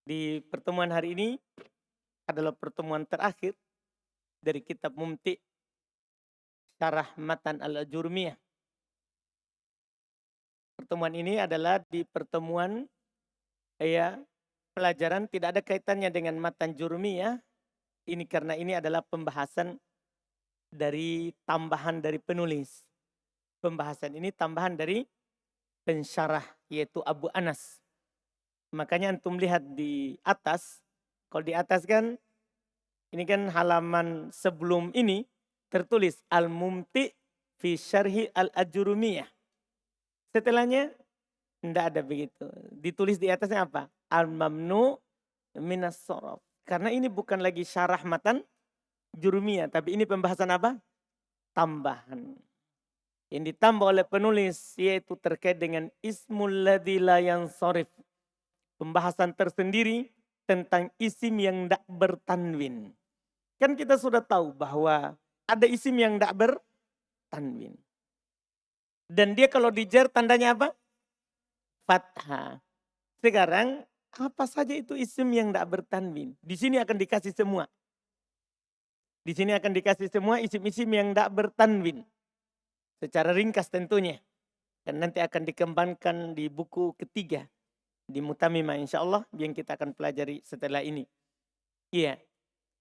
Di pertemuan hari ini adalah pertemuan terakhir dari kitab Mumti' Syarah Matan Al-Ajurmiyah. Pertemuan ini adalah di pertemuan ya pelajaran tidak ada kaitannya dengan matan Jurmiyah. Ini karena ini adalah pembahasan dari tambahan dari penulis. Pembahasan ini tambahan dari pensyarah yaitu Abu Anas. Makanya antum lihat di atas, kalau di atas kan ini kan halaman sebelum ini tertulis Al-Mumti' fi Syarhi Al-Ajurumiyah. Setelahnya tidak ada begitu. Ditulis di atasnya apa? Al-Mamnu minas sorof. Karena ini bukan lagi syarah matan Jurumiyah, tapi ini pembahasan apa? Tambahan. Yang ditambah oleh penulis yaitu terkait dengan ismul ladzi la yansarif. Pembahasan tersendiri tentang isim yang tidak bertanwin. Kan kita sudah tahu bahwa ada isim yang tidak bertanwin. Dan dia kalau dijar tandanya apa? Fathah. Sekarang apa saja itu isim yang tidak bertanwin? Di sini akan dikasih semua. Di sini akan dikasih semua isim-isim yang tidak bertanwin. Secara ringkas tentunya. Dan nanti akan dikembangkan di buku ketiga. Di Mutamimah insya Allah yang kita akan pelajari setelah ini. Iya.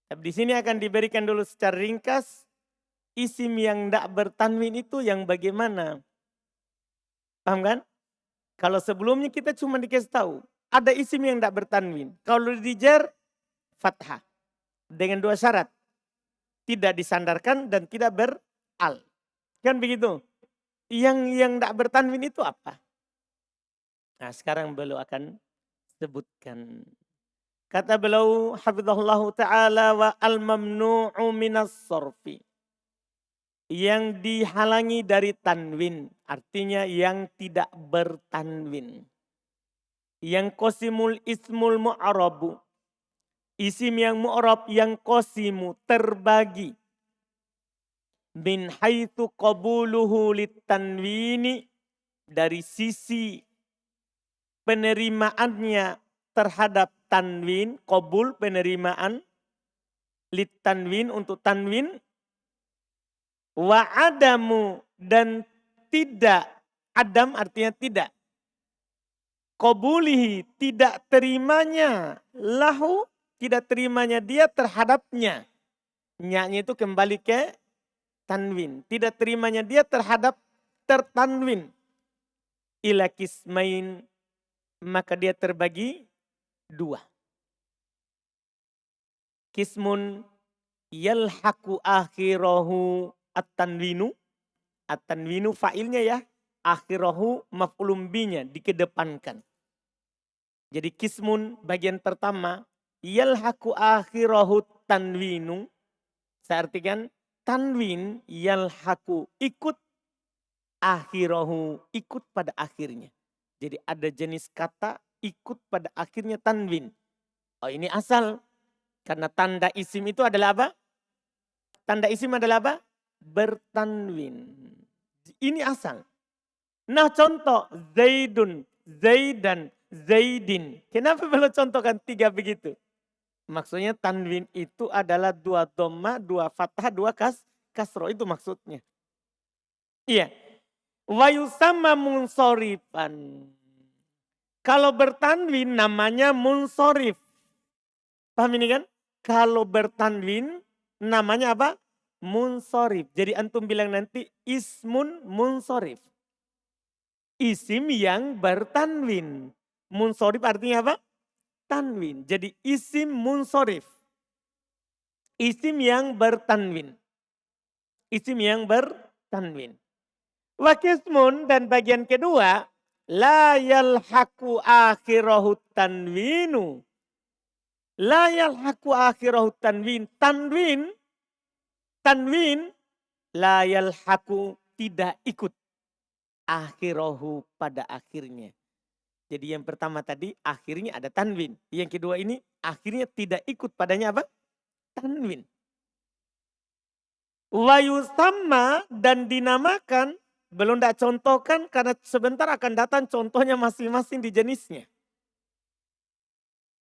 Tapi di sini akan diberikan dulu secara ringkas isim yang tidak bertanwin itu yang bagaimana. Paham kan? Kalau sebelumnya kita cuma dikasih tahu. Ada isim yang tidak bertanwin. Kalau dijar fathah. Dengan dua syarat. Tidak disandarkan dan tidak beral. Kan begitu. Yang tidak bertanwin itu apa? Nah sekarang beliau akan sebutkan. Kata beliau hafizahullah ta'ala wa al-mamnu'u minas sorfi. Yang dihalangi dari tanwin. Artinya yang tidak bertanwin. Yang qasimul ismul mu'arabu. Isim yang mu'arab yang qasimu terbagi. Min haitsu qabuluhu litanwini. Dari sisi penerimaannya terhadap tanwin. Qabul penerimaan. Litanwin untuk tanwin. Wa adamu dan tidak. Adam artinya tidak. Qabulihi tidak terimanya. Lahu tidak terimanya dia terhadapnya. Nya-nya itu kembali ke tanwin. Tidak terimanya dia terhadap tertanwin. Ila kismain. Maka dia terbagi dua. Kismun yalhaku akhirahu at-tanwinu. At-tanwinu fa'ilnya ya. Akhirahu maf'ulun binya dikedepankan. Jadi kismun bagian pertama. Yalhaku akhirahu tanwinu. Saya artikan tanwin yalhaku ikut akhirahu ikut pada akhirnya. Jadi ada jenis kata ikut pada akhirnya tanwin. Oh ini asal. Karena tanda isim itu adalah apa? Tanda isim adalah apa? Bertanwin. Ini asal. Nah contoh Zaidun, Zaidan, Zaidin. Kenapa belum contohkan tiga begitu? Maksudnya tanwin itu adalah dua dhamma, dua fathah, dua kasroh. Itu maksudnya. Iya. Wa yusamma munsorifan. Kalau bertanwin namanya munsorif. Paham ini kan? Kalau bertanwin namanya apa? Munsorif. Jadi antum bilang nanti ismun munsorif. Isim yang bertanwin. Munsorif artinya apa? Tanwin. Jadi isim munsorif. Isim yang bertanwin. Isim yang bertanwin. Wakismun dan bagian kedua. La yalhaku akhirahu tanwinu. La yalhaku akhirahu tanwin. Tanwin. La yalhaku tidak ikut. Akhirahu pada akhirnya. Jadi yang pertama tadi akhirnya ada tanwin. Yang kedua ini akhirnya tidak ikut padanya apa? Tanwin. Wa yusamma dan dinamakan. Belum tidak contohkan karena sebentar akan datang contohnya masing-masing di jenisnya.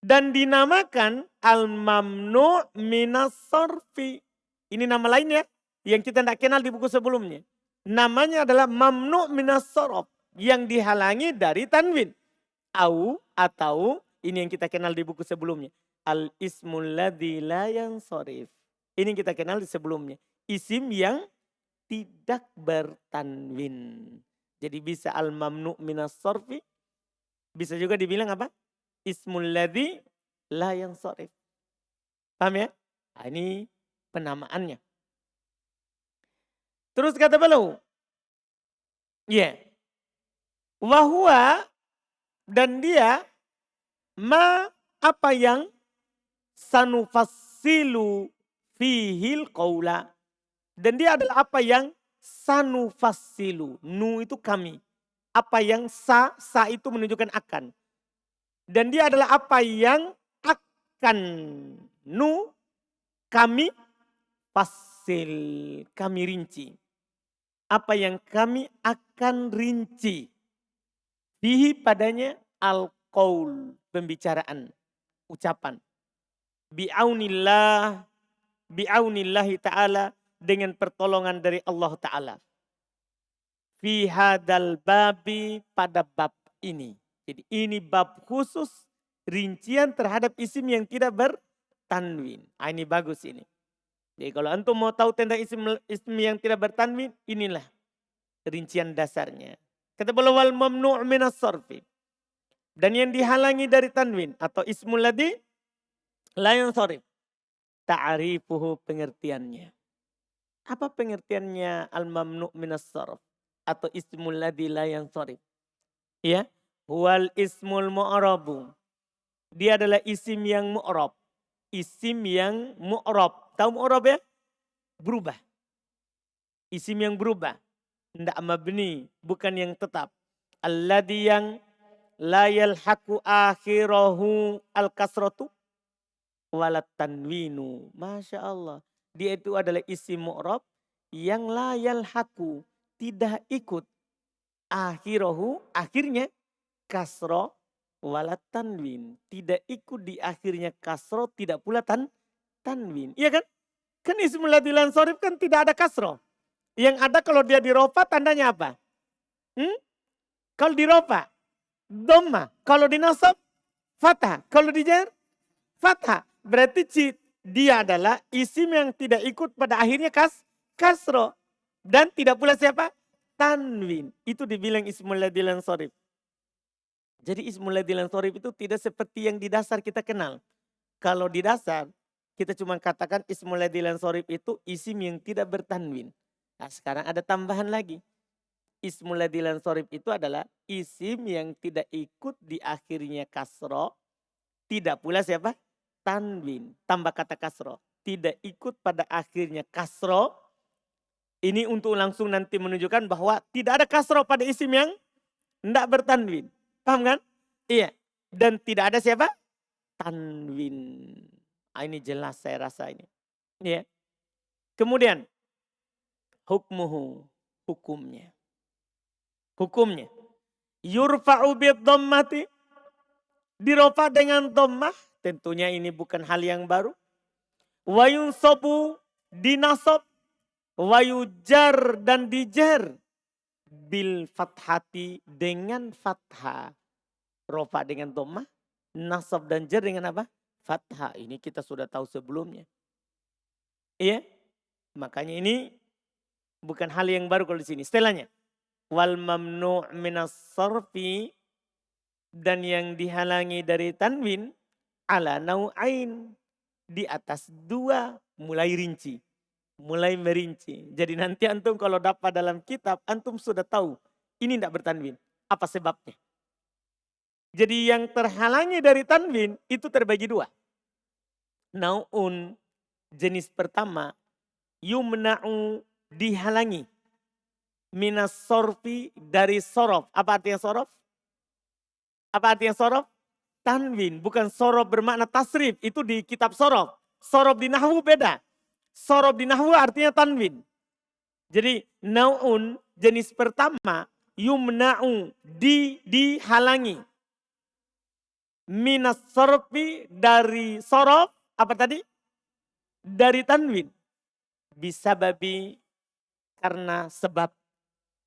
Dan dinamakan al-mamnu' minas sarfi. Ini nama lain ya, yang kita tidak kenal di buku sebelumnya. Namanya adalah mamnu' minas sarf, yang dihalangi dari tanwin. Atau ini yang kita kenal di buku sebelumnya. Al-ismul ladzi la yansarif. Ini yang kita kenal di sebelumnya. Isim yang tidak bertanwin. Jadi bisa al-mamnu' minas sarfi. Bisa juga dibilang apa? Ismul ladzi la yansarif. Paham ya? Nah, ini penamaannya. Terus kata beliau. Ya. Wahwa dan dia apa yang sanufassilu fihil qaula. Dan dia adalah apa yang sanufassilu. Nu itu kami. Apa yang sa itu menunjukkan akan. Dan dia adalah apa yang akan kami fasil, kami rinci. Apa yang kami akan rinci. Bihi padanya al-qaul, pembicaraan, ucapan. Bi'aunillahi ta'ala, dengan pertolongan dari Allah ta'ala. Fi hadal babi, pada bab ini. Jadi ini bab khusus rincian terhadap isim yang tidak bertanwin. Ini bagus ini. Jadi kalau antum mau tahu tentang isim yang tidak bertanwin, inilah rincian dasarnya. Kata beliau wal mamnu' minas sarfi. Dan yang dihalangi dari tanwin atau ismul ladzi la yansarif. Ta'rifuhu, pengertiannya. Apa pengertiannya al mamnu' minas sarf atau ismul ladzi la yansarif? Ya. Wal ismul mu'rabu. Dia adalah isim yang mu'rab. Isim yang mu'rab. Tahu mu'rab ya? Berubah. Isim yang berubah. Tidak mabni. Bukan yang tetap. Alladhi yang la yalhaqu akhirahu al-kasratu walat tanwinu. Masya Allah. Dia itu adalah isim mu'rab yang la yalhaqu. Tidak ikut. Akhirahu, akhirnya kasro walat tanwin. Tidak ikut di akhirnya kasro, tidak pula tanwin. Iya kan? Kan ismul ladzi la yansarif kan tidak ada kasro. Yang ada kalau dia dirofa tandanya apa? Kalau dirofa, dhamma. Kalau dinasab, fathah. Kalau dijar, fathah. Berarti dia adalah isim yang tidak ikut pada akhirnya kasro. Dan tidak pula siapa? Tanwin. Itu dibilang ismul ladzi la yansarif. Jadi ismul ladzi la yansarif itu tidak seperti yang di dasar kita kenal. Kalau di dasar kita cuma katakan ismul ladzi la yansarif itu isim yang tidak bertanwin. Nah, sekarang ada tambahan lagi. Ismul ladzi la yansarif itu adalah isim yang tidak ikut di akhirnya kasro, tidak pula siapa? Tanwin. Tambah kata kasro. Tidak ikut pada akhirnya kasro. Ini untuk langsung nanti menunjukkan bahwa tidak ada kasro pada isim yang tidak bertanwin. Paham kan? Iya. Dan tidak ada siapa? Tanwin. Ini jelas saya rasa ini. Iya. Kemudian. Hukmuhu. Hukumnya. Hukumnya. Yurfa'u bid-dhammati. Dirofa dengan dhammah. Tentunya ini bukan hal yang baru. Wa yunsabu dinasab. Wa yujar dan dijar. Bil fathati dengan fathah. Rofa dengan dhammah. Nasab dan jar dengan apa? Fathah. Ini kita sudah tahu sebelumnya. Iya. Makanya ini bukan hal yang baru kalau di sini. Setelahnya. Wal mamnu' minas sarfi. Dan yang dihalangi dari tanwin. Ala nau'ain. Di atas dua. Mulai rinci. Mulai merinci. Jadi nanti antum kalau dapat dalam kitab, antum sudah tahu. Ini tidak bertanwin. Apa sebabnya? Jadi yang terhalangi dari tanwin itu terbagi dua. Nau'un, jenis pertama. Yumna'u, dihalangi. Minas sorfi, dari sorof. Apa artinya sorof? Apa artinya sorof? Tanwin, bukan sorof bermakna tasrif. Itu di kitab sorof. Sorof di nahwu beda. Sorof di nahwu artinya tanwin. Jadi nau'un jenis pertama yumna'u dihalangi. Minas sorfi dari sorof. Apa tadi? Dari tanwin. Bisa babi karena sebab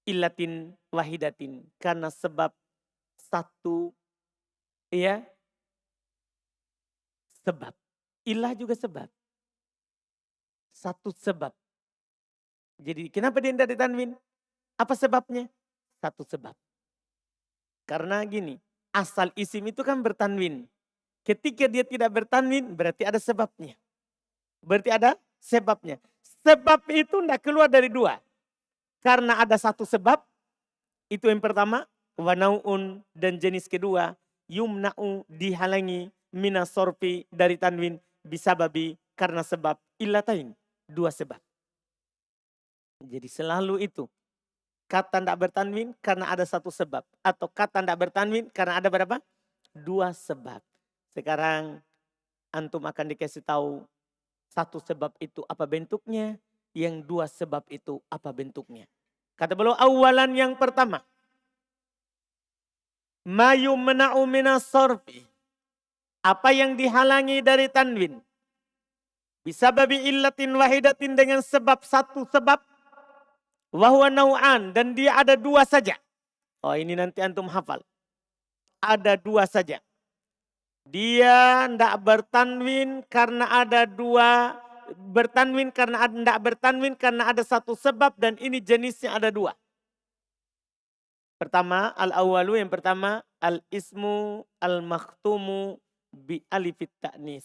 ilatin wahidatin. Karena sebab satu, ya, sebab. Ilah juga sebab. Satu sebab. Jadi kenapa dia tidak ditanwin? Apa sebabnya? Satu sebab. Karena gini, asal isim itu kan bertanwin. Ketika dia tidak bertanwin berarti ada sebabnya. Berarti ada sebabnya. Sebab itu tidak keluar dari dua. Karena ada satu sebab, itu yang pertama, wanau'un, dan jenis kedua, yumna'u, dihalangi, minas sorfi, dari tanwin, bisababi, karena sebab, illatain, dua sebab. Jadi selalu itu, kata tidak bertanwin karena ada satu sebab. Atau kata tidak bertanwin karena ada berapa? Dua sebab. Sekarang antum akan dikasih tahu satu sebab itu apa bentuknya, yang dua sebab itu apa bentuknya. Kata beliau awalan yang pertama. Ma yumna'u minas sorfi. Apa yang dihalangi dari tanwin. Bisa babi illatin wahidatin dengan sebab satu sebab. Wahwa nau'an dan dia ada dua saja. Oh ini nanti antum hafal. Ada dua saja. Dia tidak bertanwin karena ada dua. Bertanwin karena tidak bertanwin karena ada satu sebab dan ini jenisnya ada dua. Pertama al-awalu yang pertama al-ismu al-makhtumu bi alifit ta'nis.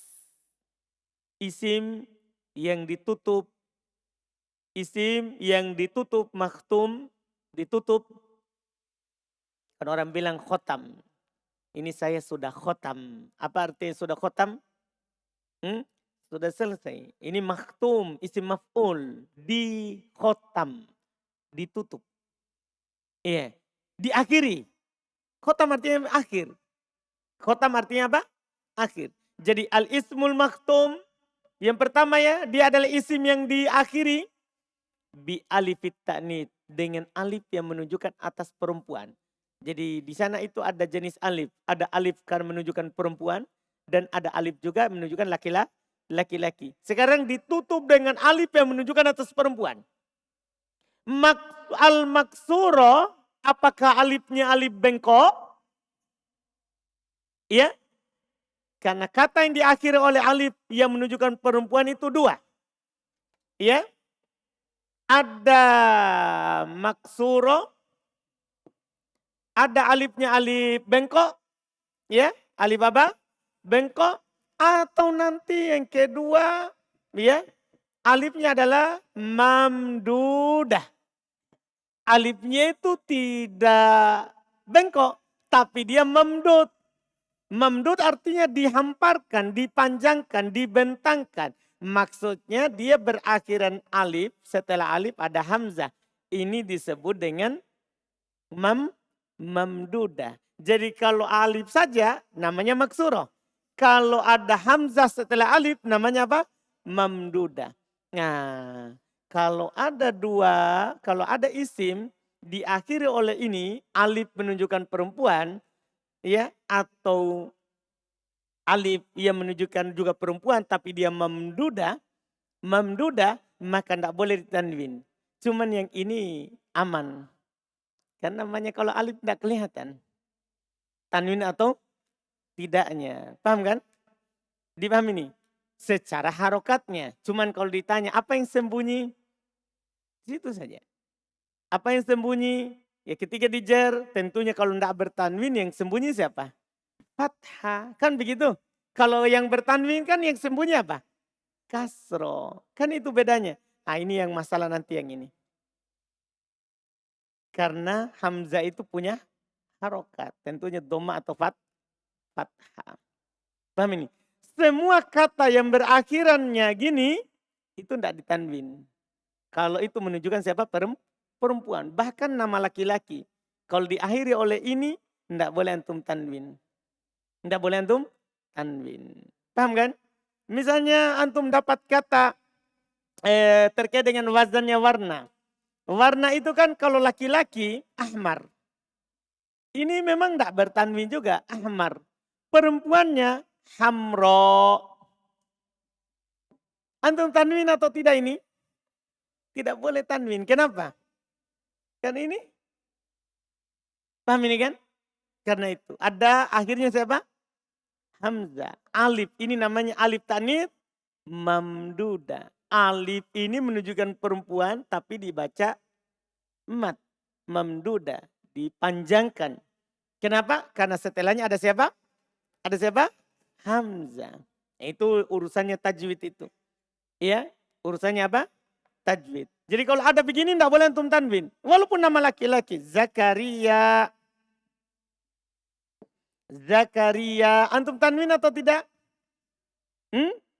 Isim yang ditutup. Isim yang ditutup makhtum, ditutup. Kan orang bilang khotam. Ini saya sudah khotam. Apa artinya sudah khotam? Sudah selesai. Ini makhtum, isim maf'ul. Di khotam. Ditutup. Iya. Diakhiri. Khotam artinya akhir. Khotam artinya apa? Akhir. Jadi al-ismul makhtum. Yang pertama ya, dia adalah isim yang diakhiri. Bi alifit ta'nits, dengan alif yang menunjukkan atas perempuan. Jadi di sana itu ada jenis alif. Ada alif karena menunjukkan perempuan. Dan ada alif juga menunjukkan laki-laki. Sekarang ditutup dengan alif yang menunjukkan atas perempuan. Al-maksuro, apakah alifnya alif bengkok? Ya. Karena kata yang diakhiri oleh alif yang menunjukkan perempuan itu dua. Ya. Ada maksuro, ada alifnya alif bengkok, ya, alif apa? Bengkok, atau nanti yang kedua, ya, alifnya adalah mamdudah. Alifnya itu tidak bengkok, tapi dia mamdud. Mamdud artinya dihamparkan, dipanjangkan, dibentangkan. Maksudnya dia berakhiran alif, setelah alif ada hamzah. Ini disebut dengan mamdudah. Jadi kalau alif saja namanya maksuroh. Kalau ada hamzah setelah alif namanya apa? Mamdudah. Nah, kalau ada dua, kalau ada isim diakhiri oleh ini, alif menunjukkan perempuan, ya, atau alif yang menunjukkan juga perempuan tapi dia mamdudah, maka tidak boleh ditanwin. Cuman yang ini aman. Karena namanya kalau alif tidak kelihatan. Tanwin atau tidaknya. Paham kan? Dipahami ini? Secara harokatnya. Cuman kalau ditanya apa yang sembunyi? Situ saja. Apa yang sembunyi? Ya ketika dijer tentunya kalau tidak bertanwin yang sembunyi siapa? Fathah. Kan begitu? Kalau yang bertanwin kan yang sembunyi apa? Kasro. Kan itu bedanya. Nah ini yang masalah nanti yang ini. Karena hamzah itu punya harokat. Tentunya doma atau fathah. Paham ini? Semua kata yang berakhirannya gini, itu tidak ditanwin. Kalau itu menunjukkan siapa? Perempuan. Bahkan nama laki-laki. Kalau diakhiri oleh ini, tidak boleh antum tanwin. Tidak boleh antum tanwin. Paham kan? Misalnya antum dapat kata terkait dengan wazannya warna. Warna itu kan kalau laki-laki ahmar. Ini memang tidak bertanwin juga ahmar. Perempuannya hamro. Antum tanwin atau tidak ini? Tidak boleh tanwin. Kenapa? Kan ini. Paham ini kan? Karena itu. Ada akhirnya siapa? Hamzah. Alif. Ini namanya alif ta'nits mamduda. Alif ini menunjukkan perempuan tapi dibaca mat. Mamduda. Dipanjangkan. Kenapa? Karena setelahnya ada siapa? Ada siapa? Hamzah. Itu urusannya tajwid itu. Ya, urusannya apa? Tajwid. Jadi kalau ada begini tidak boleh antum tanwin. Walaupun nama laki-laki. Zakaria. Zakaria. Antum tanwin atau tidak?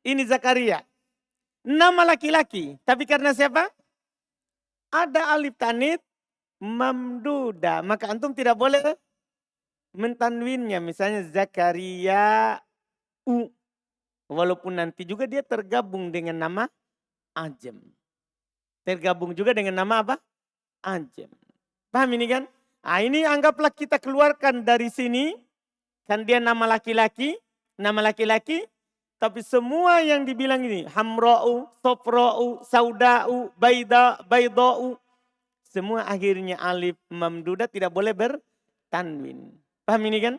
Ini Zakaria. Nama laki-laki. Tapi karena siapa? Ada alif tanit mamduda. Maka antum tidak boleh mentanwinnya. Misalnya Zakaria U. Walaupun nanti juga dia tergabung dengan nama Ajem. Tergabung juga dengan nama apa? Ajem. Paham ini kan? Nah, ini anggaplah kita keluarkan dari sini. Kan dia nama laki-laki. Nama laki-laki. Tapi semua yang dibilang ini. Hamra'u, sofra'u, sauda'u, bayda'u. Semua akhirnya alif mamduda tidak boleh bertanwin. Paham ini kan?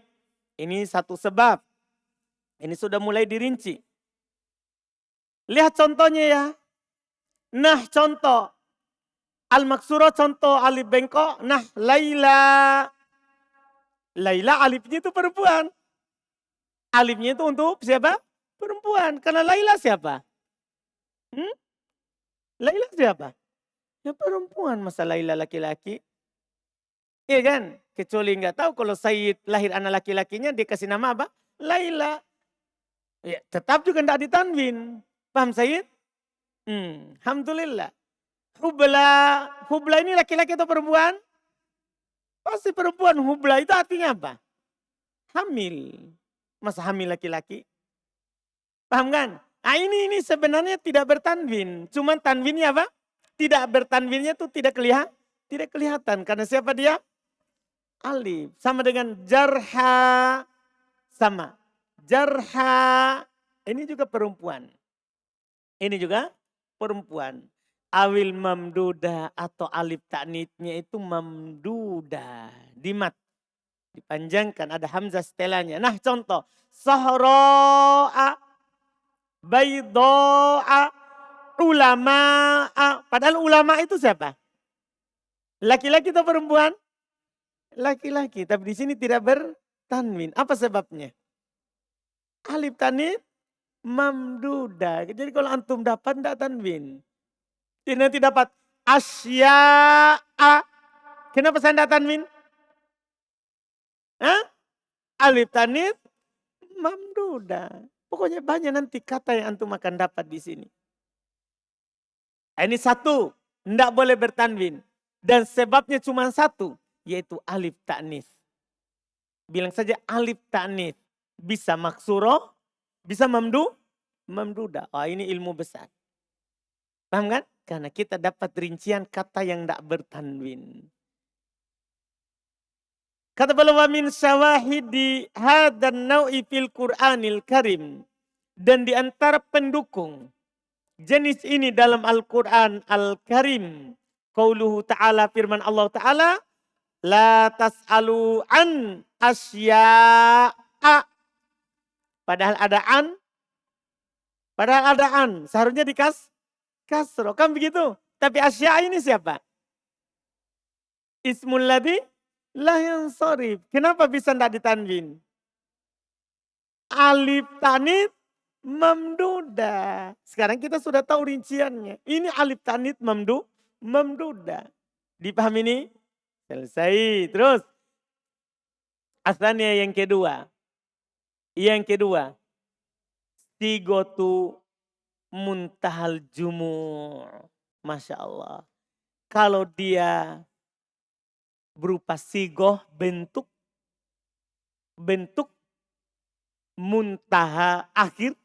Ini satu sebab. Ini sudah mulai dirinci. Lihat contohnya ya. Nah contoh. Al-maksurah contoh alif bengkok. Nah Laila. Laila alifnya itu perempuan. Alifnya itu untuk siapa? Perempuan. Karena Laila siapa? Laila siapa? Ya perempuan. Masa Laila laki-laki? Iya kan? Kecuali nggak tahu kalau Said lahir anak laki-lakinya dia kasih nama apa? Laila. Ya, tetap juga tidak ditanwin. Paham Said? Alhamdulillah. Hubla ini laki-laki atau perempuan? Pasti perempuan. Hubla itu artinya apa? Hamil. Masa hamil laki-laki? Paham kan? Nah ini sebenarnya tidak bertanwin. Cuman tanwinnya apa? Tidak bertanwinnya itu tidak kelihatan. Karena siapa dia? Alif. Sama dengan jarha. Sama. Jarha. Ini juga perempuan. Ini juga perempuan. Awil mamduda atau alif ta'nitsnya itu mamduda. Dimat. Dipanjangkan. Ada hamzah setelahnya. Nah contoh. Sahra'a. Bayda'a. Ulama'a. Padahal ulama itu siapa? Laki-laki atau perempuan? Laki-laki. Tapi di sini tidak bertanwin. Apa sebabnya? Alif ta'nits mamduda. Jadi kalau antum dapat tidak tanwin. Jadi nanti dapat asya'a. Kenapa saya tidak tanwin? Alif ta'nits mamduda. Pokoknya banyak nanti kata yang antum akan dapat di sini. Ini satu. Tidak boleh bertanwin. Dan sebabnya cuma satu. Yaitu alif ta'nits. Bilang saja alif ta'nits. Bisa maksuroh. Bisa mamduda. Oh ini ilmu besar. Paham kan? Karena kita dapat rincian kata yang tidak bertanwin. Kata beliau wa min syawahidi hadan nau'i fil Qur'anil Karim. Dan di antara pendukung jenis ini dalam Al-Quran Al-Karim. Qauluhu ta'ala firman Allah ta'ala. La tas'alu an asya'a. Padahal ada an. Seharusnya kasro. Kan begitu. Tapi asya'a ini siapa? Ismul ladzi la yansharif. Kenapa bisa tidak ditanwin? Alif ta'nits mamduda. Sekarang kita sudah tahu rinciannya. Ini alif ta'nits mamduda. Dipahami ini? Selesai. Terus. Asalnya yang kedua. Sigotu muntahal jumu'. Masya Allah. Kalau dia berupa sigoh bentuk muntaha akhir.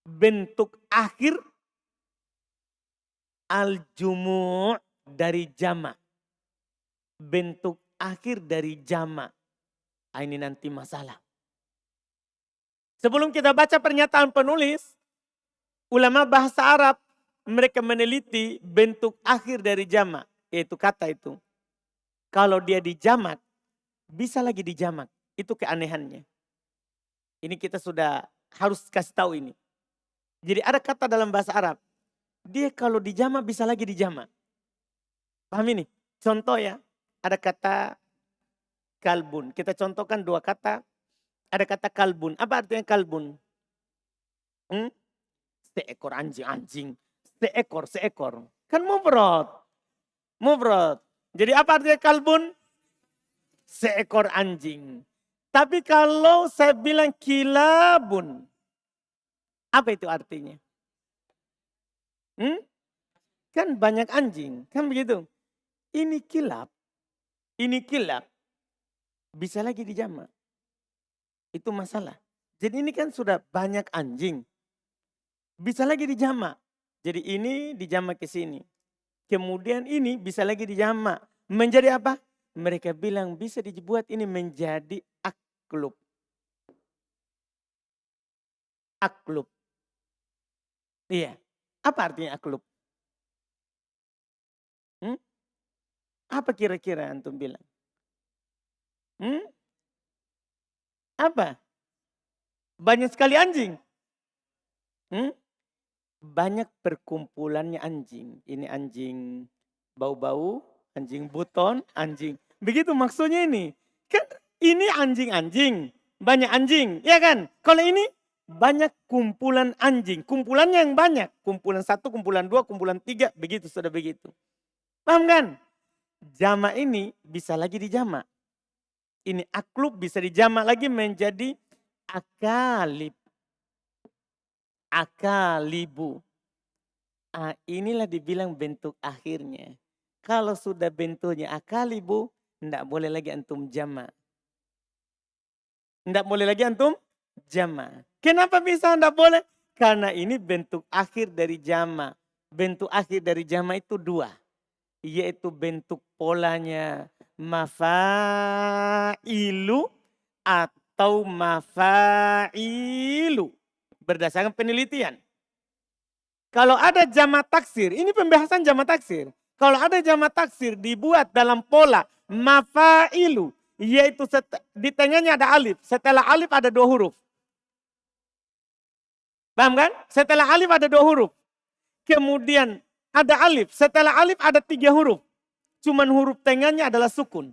Bentuk akhir. Al-jumu' dari jama'. Bentuk akhir dari jama'. Ini nanti masalah. Sebelum kita baca pernyataan penulis, ulama bahasa Arab, mereka meneliti bentuk akhir dari jamak, yaitu kata itu. Kalau dia dijamak, bisa lagi dijamak. Itu keanehannya. Ini kita sudah harus kasih tahu ini. Jadi ada kata dalam bahasa Arab, dia kalau dijamak bisa lagi dijamak. Paham ini? Contoh ya, ada kata kalbun. Kita contohkan dua kata. Ada kata kalbun. Apa artinya kalbun? Seekor anjing. Seekor. Kan mufrad. Jadi apa artinya kalbun? Seekor anjing. Tapi kalau saya bilang kilabun, apa itu artinya? Kan banyak anjing, kan begitu. Ini kilab, bisa lagi dijamak. Itu masalah. Jadi ini kan sudah banyak anjing, bisa lagi dijamak. Jadi ini dijamak ke sini. Kemudian ini bisa lagi dijamak. Menjadi apa? Mereka bilang bisa dibuat ini menjadi aklub. Iya. Apa artinya aklub? Apa kira-kira antum bilang? Apa? Banyak sekali anjing. Banyak perkumpulannya anjing. Ini anjing bau-bau, anjing buton, anjing. Begitu maksudnya ini. Kan ini anjing-anjing. Banyak anjing, ya kan? Kalau ini banyak kumpulan anjing. Kumpulannya yang banyak. Kumpulan 1, kumpulan 2, kumpulan 3. Begitu, sudah begitu. Paham kan? Jamak ini bisa lagi dijamak. Ini aklub bisa dijamak lagi menjadi akalib. Akalibu. Inilah dibilang bentuk akhirnya. Kalau sudah bentuknya akalibu, tidak boleh lagi antum jamak. Tidak boleh lagi antum jamak. Kenapa bisa tidak boleh? Karena ini bentuk akhir dari jamak. Bentuk akhir dari jamak itu 2. Yaitu bentuk polanya mafailu atau mafailu. Berdasarkan penelitian. Kalau ada jamak taksir, ini pembahasan jamak taksir. Kalau ada jamak taksir dibuat dalam pola mafailu, yaitu di tengahnya ada alif. Setelah alif ada 2 huruf. Paham kan? Setelah alif ada 2 huruf. Kemudian ada alif. Setelah alif ada 3 huruf. Cuman huruf tengahnya adalah sukun.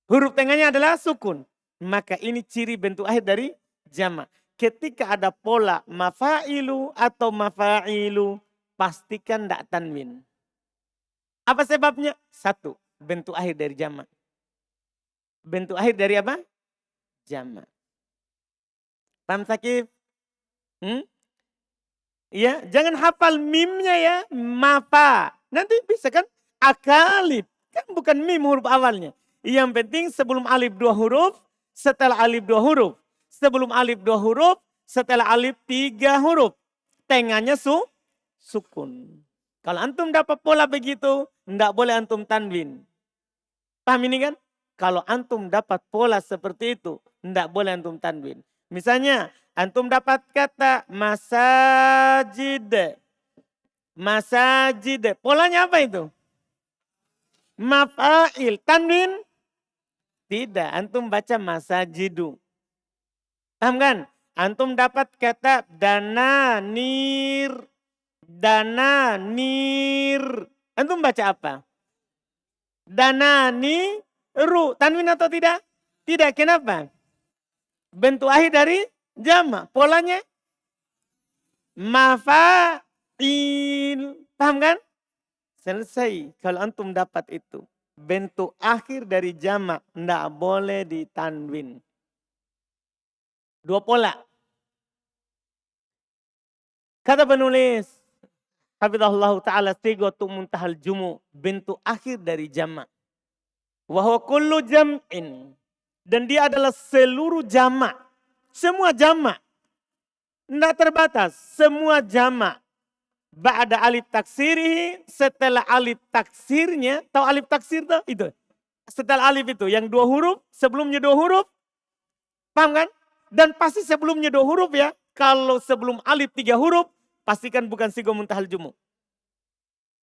Huruf tengahnya adalah sukun. Maka ini ciri bentuk akhir dari jamak. Ketika ada pola mafailu atau mafailu, pastikan tidak tanwin. Apa sebabnya? 1, bentuk akhir dari jamak. Bentuk akhir dari apa? Jamak. Paham Sakif? Ya, jangan hafal mimnya ya, mafa. Nanti bisa kan akalib. Kan bukan mim huruf awalnya. Yang penting sebelum alif 2 huruf, setelah alif 2 huruf. Sebelum alif 2 huruf, setelah alif 3 huruf. Tengahnya sukun. Kalau antum dapat pola begitu, tidak boleh antum tanwin. Paham ini kan? Kalau antum dapat pola seperti itu, tidak boleh antum tanwin. Misalnya, antum dapat kata masajid. Masajid. Polanya apa itu? Mafail. Tanwin? Tidak. Antum baca masajidu. Paham kan? Antum dapat kata dananir. Dananir. Antum baca apa? Dananiru. Tanwin atau tidak? Tidak. Kenapa? Bentuk akhir dari jamak. Polanya mafail. Paham kan? Selesai. Kalau antum dapat itu. Bentuk akhir dari jamak. Tidak boleh ditanwin. 2 pola. Kata penulis. Hafizahullah ta'ala sigatu muntahal jumu. Bentuk akhir dari jamak. Wahwa kullu jam'in. Dan dia adalah seluruh jamak. Semua jamak. Tidak terbatas. Semua jamak. Ba'da alif taksirihi. Setelah alif taksirnya. Tahu alif taksir tuh? Itu. Setelah alif itu. Yang 2 huruf. Sebelumnya 2 huruf. Paham kan? Dan pasti sebelumnya 2 huruf ya. Kalau sebelum alif 3 huruf, pastikan bukan sigo muntahal jumu.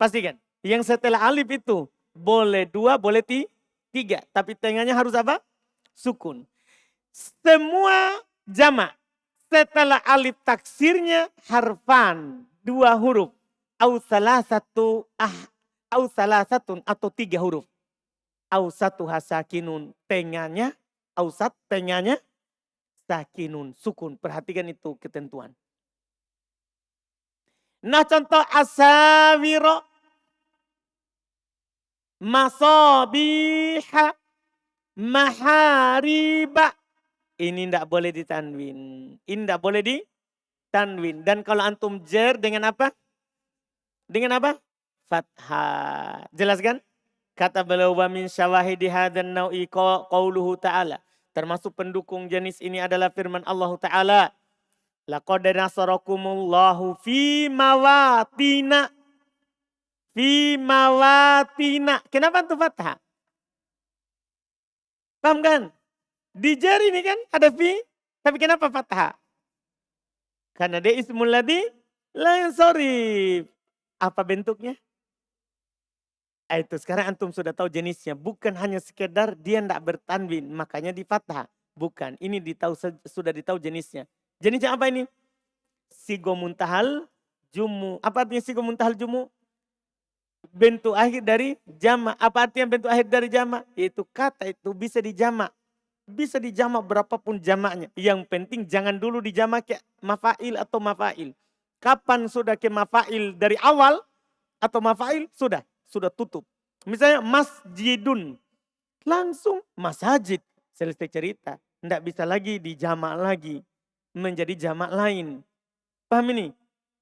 Pastikan. Yang setelah alif itu boleh 2, boleh 3. Tapi tengahnya harus apa? Sukun. Semua jamak setelah alif taksirnya harfan 2 huruf. Au salah satun atau 3 huruf. Au satu hasakinun tengahnya. Ausat tengahnya sakinun sukun. Perhatikan itu ketentuan. Nah contoh asawiro. Masobiha. Mahariba. Ini tidak boleh ditanwin. Ini tidak boleh ditanwin. Dan kalau antum jer dengan apa? Dengan apa? Fathah. Jelas kan? Kata beliau wa min syawahidi hadan nau'i qauluhu ta'ala. Termasuk pendukung jenis ini adalah firman Allah Ta'ala. Laqad nasarakumullahu fi mawatina. Fi mawatina. Kenapa itu fathah? Paham kan? Di jari ini kan ada fi. Tapi kenapa fathah? Karena dia ismul ladzi la yansarif. Apa bentuknya? Itu sekarang antum sudah tahu jenisnya. Bukan hanya sekedar dia tidak bertanwin. Makanya di fathah. Bukan. Ini sudah ditahu jenisnya. Jenisnya apa ini? Sigo muntahal jumu. Apa artinya sigo muntahal jumu? Bentuk akhir dari jama. Apa artinya bentuk akhir dari jama? Yaitu kata itu bisa dijamak. Bisa dijamak berapapun jamaknya. Yang penting jangan dulu dijamak ke mafail atau mafail. Kapan sudah ke mafail dari awal atau mafail sudah tutup. Misalnya masjidun. Langsung masajid. Selesai cerita. Tidak bisa lagi dijamak lagi. Menjadi jamak lain. Paham ini?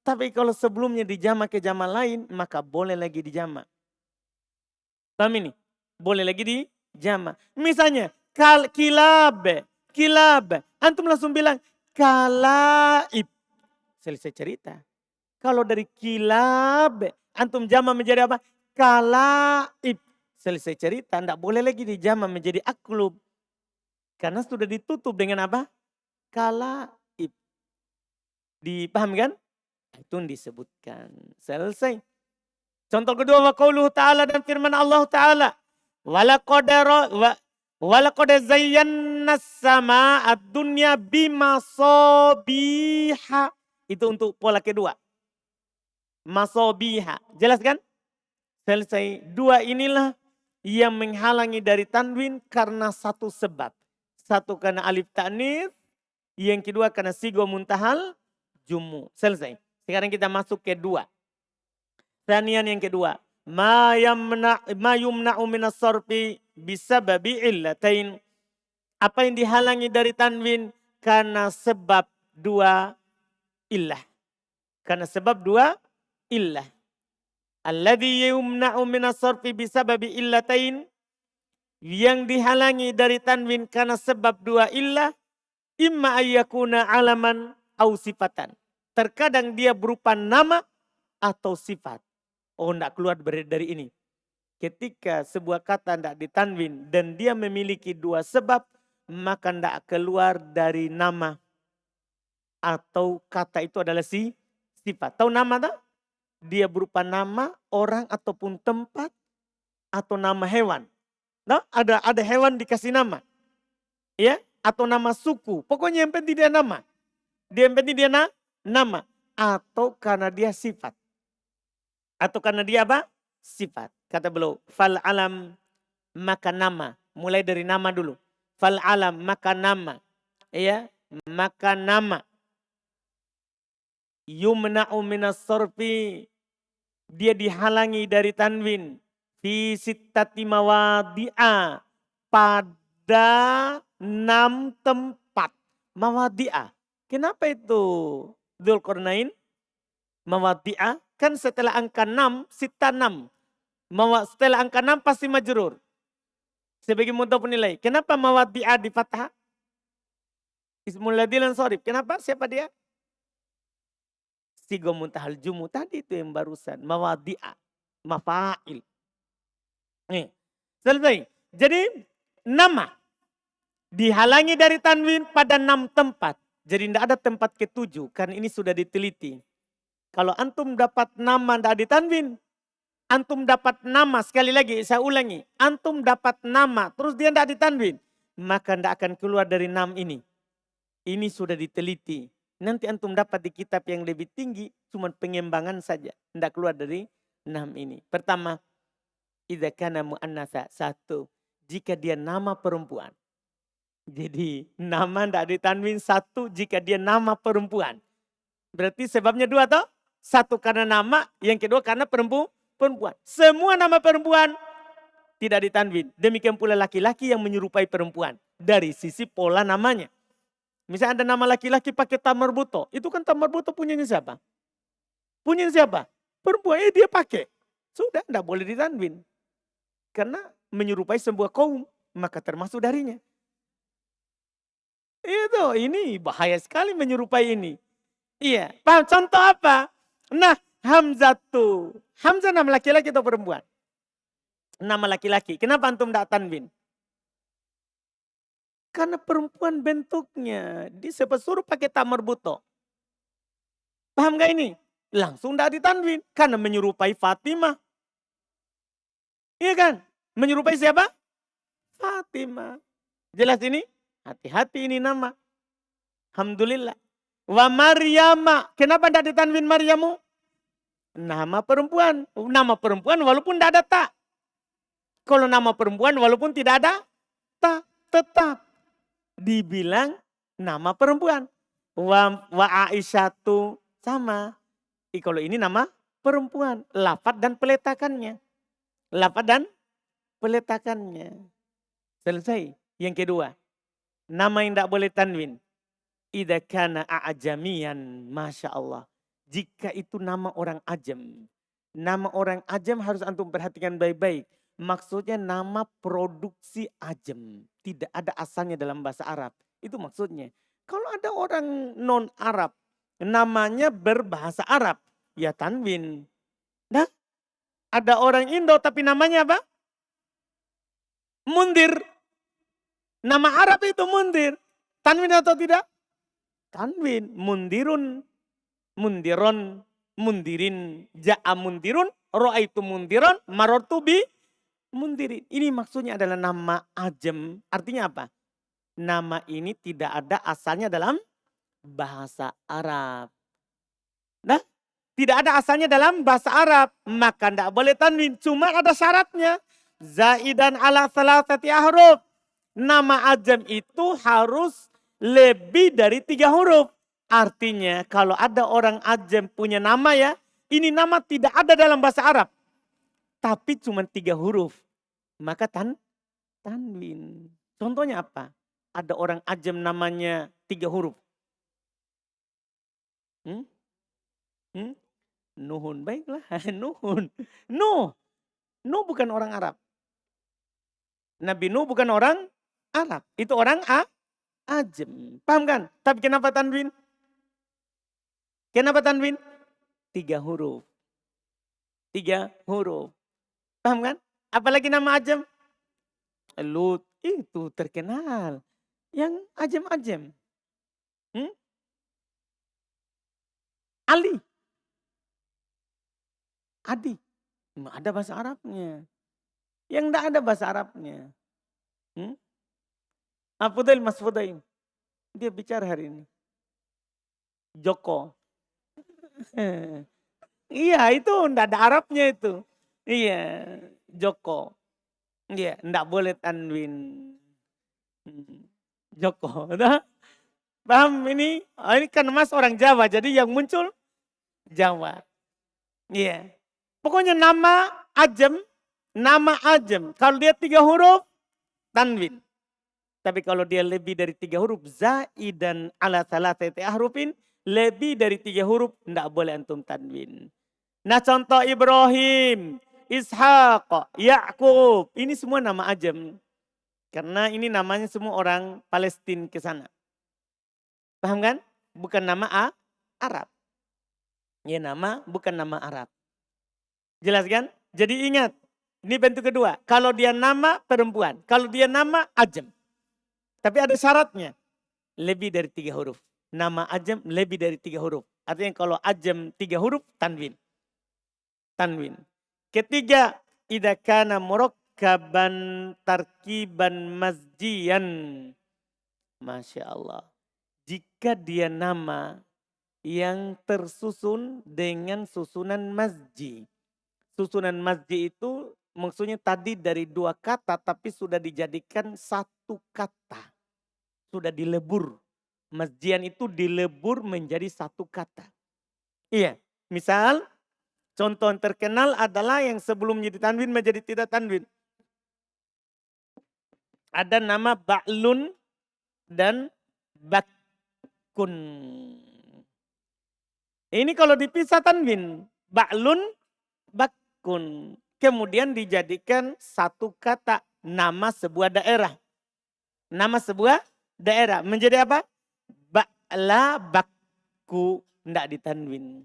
Tapi kalau sebelumnya dijamak ke jamak lain. Maka boleh lagi dijamak. Paham ini? Boleh lagi dijamak. Misalnya. Kilab. Antum langsung bilang. Kalaib. Selesai cerita. Kalau dari kilab. Antum jamak menjadi apa? Kalaib. Selesai cerita. Tidak boleh lagi dijamak menjadi aklub. Karena sudah ditutup dengan apa? Kalaib. Dipaham kan? Itu yang disebutkan. Selesai. Contoh kedua. Wa qauluhu ta'ala dan firman Allah ta'ala. Walaqad zayyana as-samaa'a ad-dunya bimasabiha. Itu untuk pola kedua. Masabiha. Jelas kan? Selesai. 2 inilah yang menghalangi dari tanwin karena satu sebab. Satu karena alif ta'nits. Yang kedua karena sigo muntahal jumu. Selesai. Sekarang kita masuk ke 2. Tanian yang kedua. Ma yumna'u minas sarfi bisababi illatain. Apa yang dihalangi dari tanwin karena sebab 2 illah. Karena sebab 2 illah. Alladhi yumna'u minas sarfi bisababi illatain. Yang dihalangi dari tanwin karena sebab 2 illah. Imma ayyakuna alaman au sifatan. Terkadang dia berupa nama atau sifat. Oh tidak keluar dari ini. Ketika sebuah kata tidak ditanwin dan dia memiliki 2 sebab. Maka tidak keluar dari nama. Atau kata itu adalah sifat. Tahu nama tak? Dia berupa nama, orang ataupun tempat. Atau nama hewan. Nah, ada hewan dikasih nama. Ya, atau nama suku. Pokoknya yang penting dia nama. Yang penting dia nama. Atau karena dia sifat. Atau karena dia apa? Sifat. Kata beliau, fal alam maka nama. Mulai dari nama dulu. Fal alam maka nama. Ya, maka nama. Yumna'u minas sarfi. Dia dihalangi dari tanwin. Fi sittati mawadi'a. Pada 6 tempat. Mawadi'a. Kenapa itu? Dzulqarnain. Mawadi'a. Kan setelah angka 6, sita 6. Setelah angka 6 pasti majrur. Sebagai mudhaf nilai. Kenapa mawadi'a di fathah? Ismul ladzi lan sharif. Kenapa? Siapa dia? Sigo muntahal jumu. Tadi itu yang barusan. Mawadi'a. Mafa'il. Nih. Selesai. Jadi nama. Dihalangi dari tanwin pada 6 tempat. Jadi tidak ada tempat ketujuh, karena ini sudah diteliti. Kalau antum dapat nama tidak ditanwin, antum dapat nama, sekali lagi saya ulangi, antum dapat nama terus dia tidak ditanwin, maka tidak akan keluar dari 6 ini. Ini sudah diteliti. Nanti antum dapat di kitab yang lebih tinggi, cuma pengembangan saja, tidak keluar dari 6 ini. Pertama, idza kana muannatsa, 1, jika dia nama perempuan. Jadi nama tidak ditanwin, 1 jika dia nama perempuan. Berarti sebabnya 2 toh? 1 karena nama, yang kedua karena perempuan. Semua nama perempuan tidak ditanwin. Demikian pula laki-laki yang menyerupai perempuan. Dari sisi pola namanya. Misalnya ada nama laki-laki pakai ta marbuto. Itu kan ta marbuto punyanya siapa? Punyanya siapa? Perempuan, dia pakai. Sudah, tidak boleh ditanwin. Karena menyerupai sebuah kaum, maka termasuk darinya. Itu, ini bahaya sekali menyerupai ini. Iya, paham? Contoh apa? Nah, Hamzatu. Hamzah nama laki-laki atau perempuan? Nama laki-laki. Kenapa antum tidak tanwin? Karena perempuan bentuknya. Disebut suruh pakai ta marbuto. Paham gak ini? Langsung tidak ditanwin. Karena menyerupai Fatimah. Iya kan? Menyerupai siapa? Fatimah. Jelas ini? Hati-hati ini nama. Alhamdulillah. Wa Maryama. Kenapa tidak ditanwin Maryamu? Nama perempuan. Nama perempuan walaupun tidak ada ta. Kalau nama perempuan walaupun tidak ada ta, tetap dibilang nama perempuan. Wa Aisyatu sama. Kalau ini nama perempuan. Lafad dan peletakannya. Lafad dan peletakannya. Selesai. Yang kedua. Nama yang tidak boleh tanwin. Idza kana a'jamiyan, Masya Allah. Jika itu nama orang ajam. Nama orang ajam harus antum perhatikan baik-baik. Maksudnya nama produksi ajam. Tidak ada asalnya dalam bahasa Arab. Itu maksudnya. Kalau ada orang non-Arab. Namanya berbahasa Arab. Ya tanwin. Nah, ada orang Indo tapi namanya apa? Mundir. Nama Arab itu mundir. Tanwin atau tidak? Tanwin. Mundirun. Mundiron. Mundirin. Ja'a mundirun. Ro'aitu mundiron. Marortu bi mundirin. Ini maksudnya adalah nama ajam. Artinya apa? Nama ini tidak ada asalnya dalam bahasa Arab. Nah, tidak ada asalnya dalam bahasa Arab. Maka tidak boleh tanwin. Cuma ada syaratnya. Zaidan ala salasati ahruf. Nama ajam itu harus lebih dari 3 huruf. Artinya kalau ada orang ajam punya nama ya. Ini nama tidak ada dalam bahasa Arab. Tapi cuma 3 huruf. Maka tanwin. Contohnya apa? Ada orang ajam namanya 3 huruf. Nuhun, baiklah. Nuhun. Nuh bukan orang Arab. Nabi Nuh bukan orang Arab. Itu orang ajam. Paham kan? Tapi kenapa tanwin? Kenapa tanwin? 3 huruf. 3 huruf. Paham kan? Apalagi nama ajam? Lut itu terkenal. Yang ajam-ajam. Ali. Adi. Ada bahasa Arabnya. Yang tidak ada bahasa Arabnya. Fudail, Mas Fudail. Dia bicara hari ini. Joko. Iya itu tidak ada Arabnya itu. Iya Joko. Iya tidak boleh tanwin. Joko. Paham ini? Ini kan Mas orang Jawa jadi yang muncul Jawa. Iya. Pokoknya nama ajam. Nama ajam. Kalau dia 3 huruf tanwin. Tapi kalau dia lebih dari 3 huruf, zaidan ala salasati ahrufin, lebih dari 3 huruf, tidak boleh antum tanwin. Nah contoh Ibrahim, Ishaq, Yakub, ini semua nama ajam. Karena ini namanya semua orang Palestina ke sana. Paham kan? Bukan nama Arab. Ya nama, bukan nama Arab. Jelas kan? Jadi ingat, ini bentuk kedua. Kalau dia nama perempuan, kalau dia nama ajam. Tapi ada syaratnya. Lebih dari 3 huruf. Nama ajam lebih dari 3 huruf. Artinya kalau ajam 3 huruf, tanwin. Tanwin. Ketiga, idza kana murakkaban tarkiban mazjian. Masya Allah. Jika dia nama yang tersusun dengan susunan mazji. Susunan mazji itu maksudnya tadi dari 2 kata tapi sudah dijadikan 1 kata. Sudah dilebur. Mazjian itu dilebur menjadi 1 kata. Iya, misal contoh yang terkenal adalah yang sebelumnya ditanwin menjadi tidak tanwin. Ada nama ba'lun dan bakkun. Ini kalau dipisah tanwin. Ba'lun, bakkun. Kemudian dijadikan 1 kata. Nama sebuah daerah. Nama sebuah daerah. Menjadi apa? Ba'la bakku. Tidak ditanwin.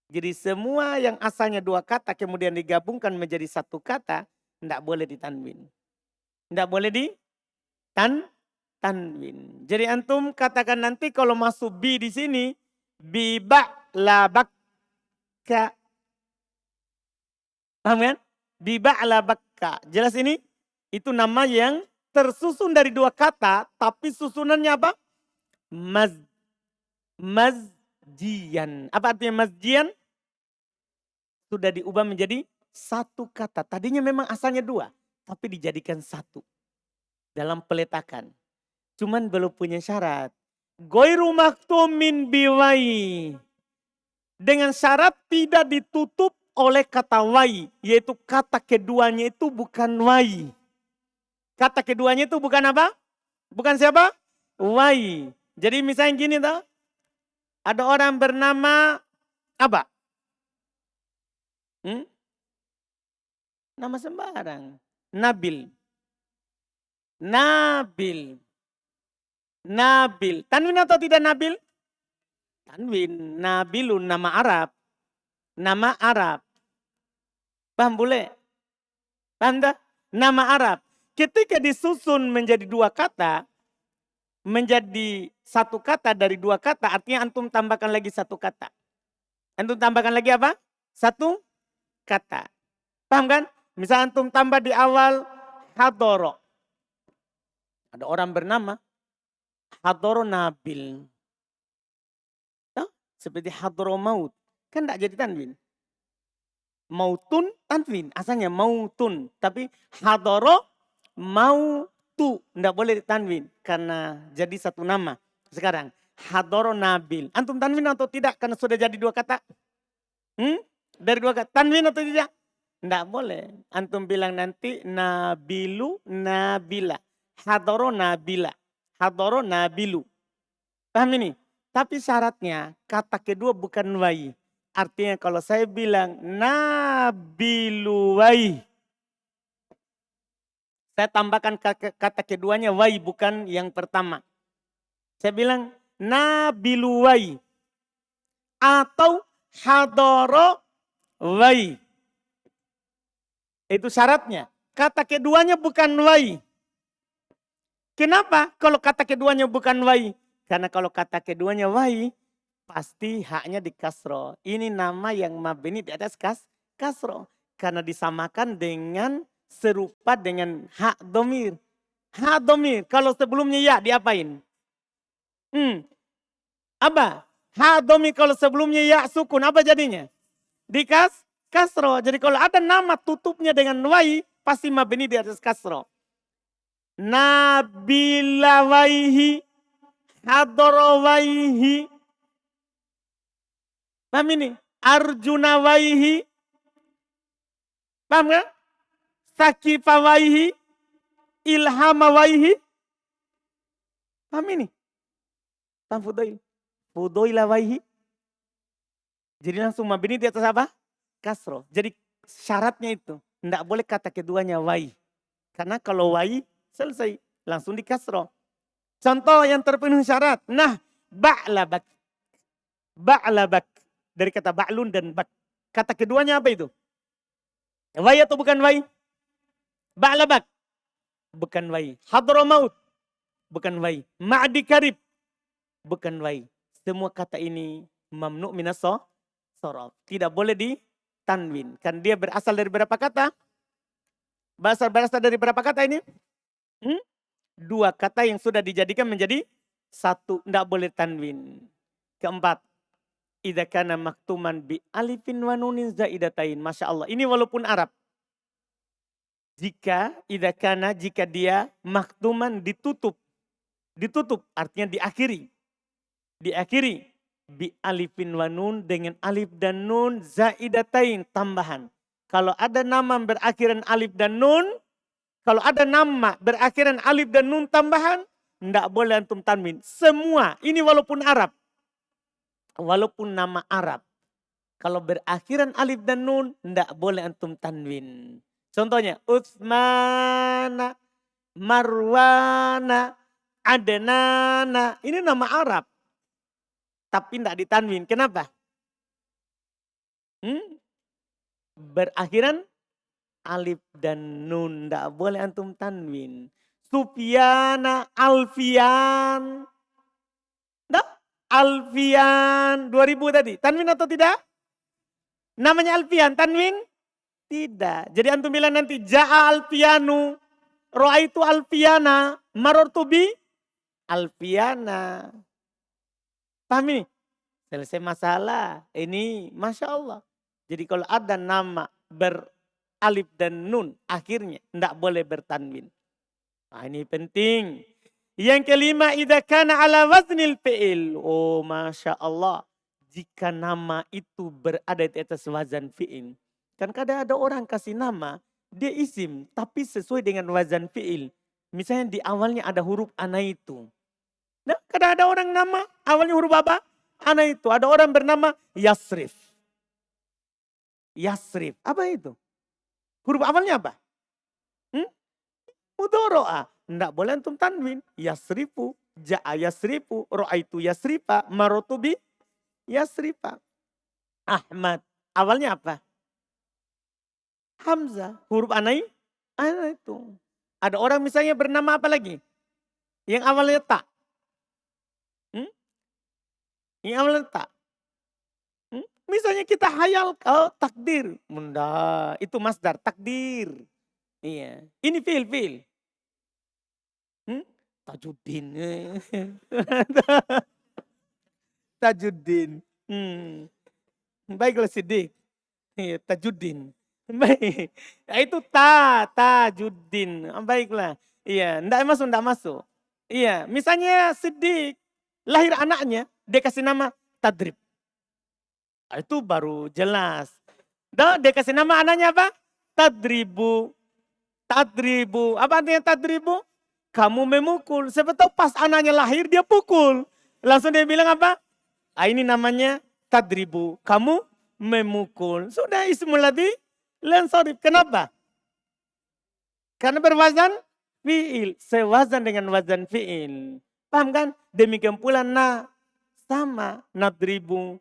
Jadi semua yang asalnya 2 kata kemudian digabungkan menjadi 1 kata. Tidak boleh ditanwin. Tidak boleh tanwin. Jadi antum katakan nanti kalau masuk bi di sini. Bi ba'la bakka. Paham kan? Bi ba'la bakka. Jelas ini? Itu nama yang tersusun dari 2 kata. Tapi susunannya apa? Mazjian. Apa artinya mazjian? Sudah diubah menjadi 1 kata. Tadinya memang asalnya 2. Tapi dijadikan 1. Dalam peletakan. Cuman belum punya syarat. Goiru maktumin biwai. Dengan syarat tidak ditutup oleh kata wai. Yaitu kata keduanya itu bukan wai. Kata keduanya itu bukan apa? Bukan siapa? Wai. Jadi misalnya gini toh. Ada orang bernama apa? Nama sembarang. Nabil. Tanwin atau tidak Nabil? Tanwin. Nabilun nama Arab. Nama Arab. Paham boleh? Paham tak? Nama Arab. Ketika disusun menjadi 2 kata. Menjadi 1 kata dari 2 kata. Artinya antum tambahkan lagi 1 kata. Antum tambahkan lagi apa? 1 kata. Paham kan? Misal antum tambah di awal hadoro. Ada orang bernama Hadoro Nabil. Seperti Hadoro Maut. Kan tidak jadi tanwin. Mautun tanwin. Asalnya mautun. Tapi Hadoro Mautu. Tidak boleh tanwin. Karena jadi 1 nama. Sekarang Hadoro Nabil. Antum tanwin atau tidak? Karena sudah jadi 2 kata. Dari 2 kata. Tanwin atau tidak? Tidak boleh. Antum bilang nanti Nabilu Nabila. Hadoro Nabila. Hadoro Nabilu. Paham ini? Tapi syaratnya kata kedua bukan wai. Artinya kalau saya bilang Nabilu wai. Saya tambahkan kata keduanya wai bukan yang pertama. Saya bilang Nabilu wai. Atau Hadoro wai. Itu syaratnya. Kata keduanya bukan wai. Kenapa kalau kata keduanya bukan wai? Karena kalau kata keduanya wai, pasti haknya di kasro. Ini nama yang mabni di atas kasro. Karena disamakan dengan serupa dengan hak domir. Hak domir, kalau sebelumnya ya diapain? Apa? Hak domir kalau sebelumnya ya sukun, apa jadinya? Di kasro. Jadi kalau ada nama tutupnya dengan wai, pasti mabni di atas kasro. Nabila waihi. Hadrawaihi. Paham ini? Arjunawaihi. Paham kan? Sakifawaihi. Ilhamawaihi. Paham ini? Paham Fudail? Fudailawaihi. Jadi langsung mabni di atas apa? Kasro. Jadi syaratnya itu. Tidak boleh kata keduanya wai. Karena kalau wai selesai. Langsung di kasro. Contoh yang terpenuhi syarat. Nah, ba'labak. Ba'labak. Dari kata ba'lun dan bak. Kata keduanya apa itu? Wai atau bukan wai? Ba'labak. Bukan wai. Hadramaut. bukan wai. Ma'di karib, bukan wai. Semua kata ini mamnu minas sorof. Tidak boleh ditanwin. Kan dia berasal dari berapa kata? Berasal dari berapa kata ini? Dua kata yang sudah dijadikan menjadi satu. Tidak boleh tanwin. Keempat. Idza kana maktuman bi alifin wa nunin zaidatain. Masya Allah. Ini walaupun Arab. Jika dia maktuman ditutup. Ditutup artinya diakhiri. Diakhiri bi alifin wa nun dengan alif dan nun zaidatain tambahan. Kalau ada nama berakhiran alif dan nun, kalau ada nama berakhiran alif dan nun tambahan, tidak boleh antum tanwin. Semua, ini walaupun Arab. Walaupun nama Arab. Kalau berakhiran alif dan nun, tidak boleh antum tanwin. Contohnya, Utsmana, Marwana, Adnana. Ini nama Arab. Tapi tidak ditanwin. Kenapa? Berakhiran alif dan nun. Tidak boleh antum tanwin. Sufyana, Alfian. Tidak? Alfian. 2000 tadi. Tanwin atau tidak? Namanya Alfian. Tanwin? Tidak. Jadi antum bilang nanti. Ja'a Alfianu. Ro'aitu Alfiana. Marortu bi Alfiana. Paham ini? Selesai masalah. Ini Masya Allah. Jadi kalau ada nama beralif dan nun akhirnya tidak boleh bertanwin. Nah, ini penting. Yang kelima, idza kana ala waznil fi'il. Oh Masya Allah. Jika nama itu berada di atas wazan fi'il. Kan kadang ada orang kasih nama, dia isim tapi sesuai dengan wazan fi'il. Misalnya di awalnya ada huruf ana itu. Nah, kadang ada orang nama awalnya huruf apa? Ana itu. Ada orang bernama Yasrif. Yasrif. Apa itu? Huruf awalnya apa? Mudoro'a. Tidak boleh antum tanwin. Yasrifu. Ja'a yasrifu. Ro'aitu yasrifa. Marotubi yasrifa. Ahmad. Awalnya apa? Hamzah. Huruf ana itu. Ada orang misalnya bernama apa lagi? Yang awalnya ta. Yang awalnya ta. Misalnya kita hayal takdir. Bunda, itu masdar takdir. Iya. Ini fi'il. Tajuddin. Tajuddin. Baiklah Siddiq. Iya, Tajuddin. Baik. Ya, itu tajuddin. Baiklah. Iya, enggak masuk. Iya, misalnya Siddiq lahir anaknya, dia kasih nama Tadrib. Itu baru jelas. Dia kasih nama anaknya apa? Tadribu. Tadribu. Apa artinya tadribu? Kamu memukul. Siapa tahu pas anaknya lahir dia pukul. Langsung dia bilang apa? Ini namanya tadribu. Kamu memukul. Sudah ismul ladzi lansarif. Kenapa? Karena berwazan fi'il. Sewazan dengan wazan fi'il. Paham kan? Demikian pula sama nadribu.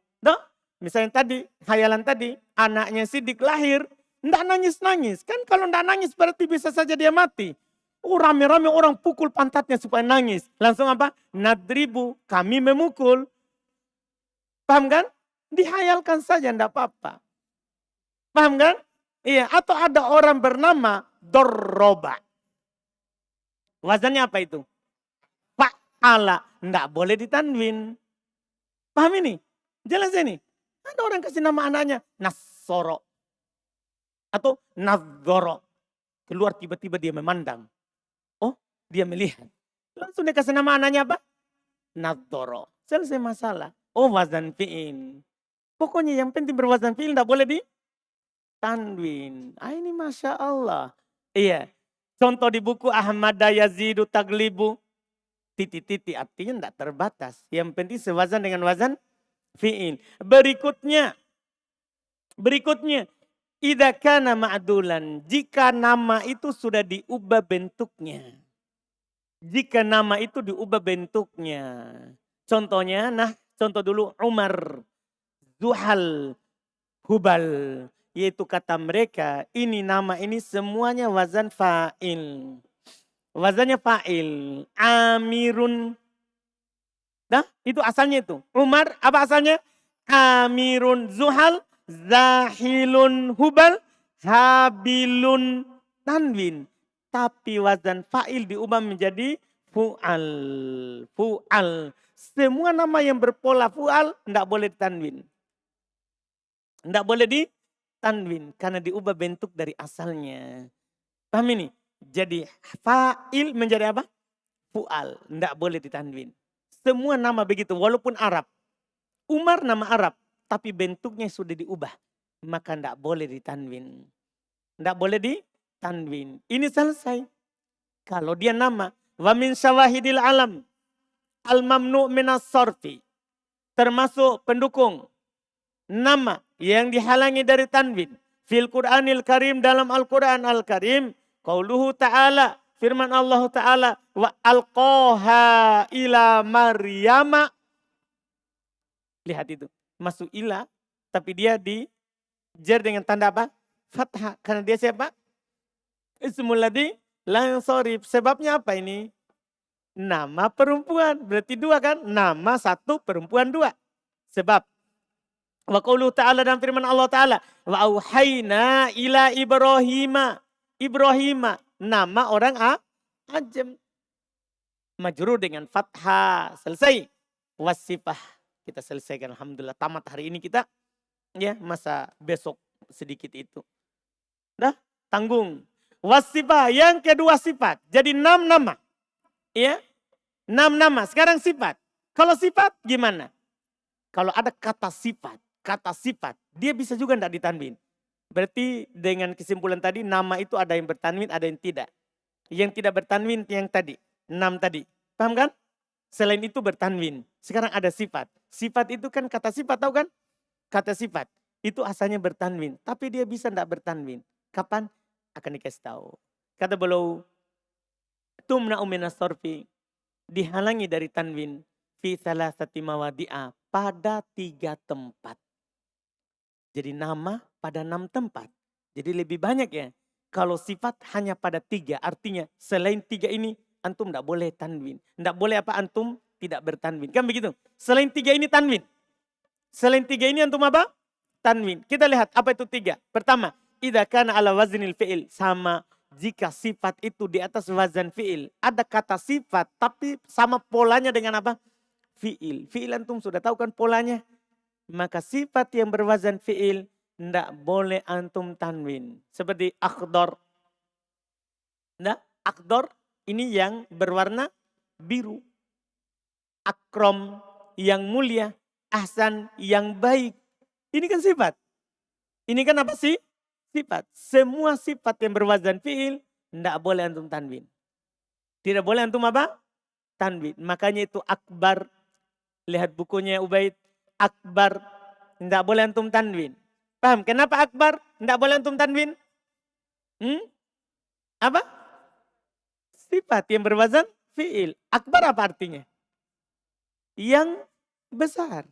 Misalnya tadi, khayalan tadi, anaknya Siddiq lahir, enggak nangis-nangis. Kan kalau enggak nangis berarti bisa saja dia mati. Rame-rame orang pukul pantatnya supaya nangis. Langsung apa? Nadribu, kami memukul. Paham kan? Dihayalkan saja, enggak apa-apa. Paham kan? Iya, atau ada orang bernama Dorroba. Wazannya apa itu? Fa'ala, enggak boleh ditanwin. Paham ini? Jelas ini? Ada orang kasih nama anaknya Nasoro. Atau Nadzoro. Keluar tiba-tiba dia memandang. Oh, dia melihat. Langsung dia kasih nama anaknya apa? Nadzoro. Selesai masalah. Oh, wazan fi'il. Pokoknya yang penting berwazan fi'il tidak boleh ditanwin. Ini Masya Allah. Iya. Contoh di buku Ahmad Yazidu Taglibu. Titik-titik artinya tidak terbatas. Yang penting sewazan dengan wazan fi'il. Berikutnya. Idza kana ma'dulan. Jika nama itu sudah diubah bentuknya. Jika nama itu diubah bentuknya. Contohnya, contoh dulu Umar, Zuhal, Hubal. Yaitu kata mereka, ini nama ini semuanya wazan fa'il. Wazannya fa'il. Amirun. Nah, itu asalnya itu. Umar, apa asalnya? Amirun Zuhal, Zahilun Hubal, Habilun Tanwin. Tapi wazan fa'il diubah menjadi fu'al. Fu'al. Semua nama yang berpola fu'al tidak boleh ditanwin. Tidak boleh ditanwin. Karena diubah bentuk dari asalnya. Paham ini? Jadi fa'il menjadi apa? Fu'al. Tidak boleh ditanwin. Semua nama begitu, walaupun Arab. Umar nama Arab, tapi bentuknya sudah diubah. Maka tidak boleh ditanwin. Tidak boleh ditanwin. Ini selesai. Kalau dia nama, wa min syawahidil alam, al-mamnu' minas sarfi. Termasuk pendukung nama yang dihalangi dari tanwin. Fil Qur'anil Karim, dalam Al-Quran Al-Karim. Qauluhu ta'ala, firman Allah Ta'ala, wa alqaha ila Maryama. Lihat itu. Masuk ila, tapi dia dijer dengan tanda apa? Fathah. Karena dia siapa? Ismul ladzi la yansharif. Sebabnya apa ini? Nama perempuan. Berarti dua kan? Nama satu, perempuan dua. Sebab. Wa qauluhu ta'ala, dan firman Allah Ta'ala. Wa auhayna ila Ibrahima. Ibrahima. Nama orang Ajam. Majrur dengan fathah. Selesai. Wasifah. Kita selesaikan. Alhamdulillah. Tamat hari ini kita. Ya, masa besok sedikit itu. Dah, tanggung. Wasifah. Yang kedua sifat. Jadi 6 nama. Ya. 6 nama. Sekarang sifat. Kalau sifat gimana? Kalau ada kata sifat. Kata sifat. Dia bisa juga tidak ditanwin. Berarti dengan kesimpulan tadi, nama itu ada yang bertanwin, ada yang tidak. Yang tidak bertanwin yang tadi, 6 tadi. Paham kan? Selain itu bertanwin. Sekarang ada sifat. Sifat itu kan kata sifat, tahu kan? Kata sifat. Itu asalnya bertanwin. Tapi dia bisa tidak bertanwin. Kapan? Akan dikasih tahu. Kata beliau, tumna'u minas sarfi. Dihalangi dari tanwin. Fi salasati mawadi'a. Pada 3 tempat. Jadi nama pada 6 tempat. Jadi lebih banyak ya. Kalau sifat hanya pada 3. Artinya selain 3 ini antum tidak boleh tanwin. Tidak boleh apa antum tidak bertanwin. Kan begitu. Selain 3 ini tanwin. Selain 3 ini antum apa? Tanwin. Kita lihat apa itu 3. Pertama. Idza kana ala waznil fi'il. Sama jika sifat itu di atas wazan fi'il. Ada kata sifat tapi sama polanya dengan apa? Fi'il. Fi'il antum sudah tahu kan polanya. Maka sifat yang berwazan fi'il tidak boleh antum tanwin. Seperti akhdar. Nah, akhdar ini yang berwarna biru. Akram yang mulia. Ahsan yang baik. Ini kan sifat. Ini kan apa sih? Sifat. Semua sifat yang berwazan fi'il tidak boleh antum tanwin. Tidak boleh antum apa? Tanwin. Makanya itu akbar. Lihat bukunya Ubaid. Akbar, tidak boleh antum tanwin. Paham? Kenapa akbar? Tidak boleh antum tanwin? Apa? Sifat yang berwazan fi'il. Akbar apa artinya? Yang besar.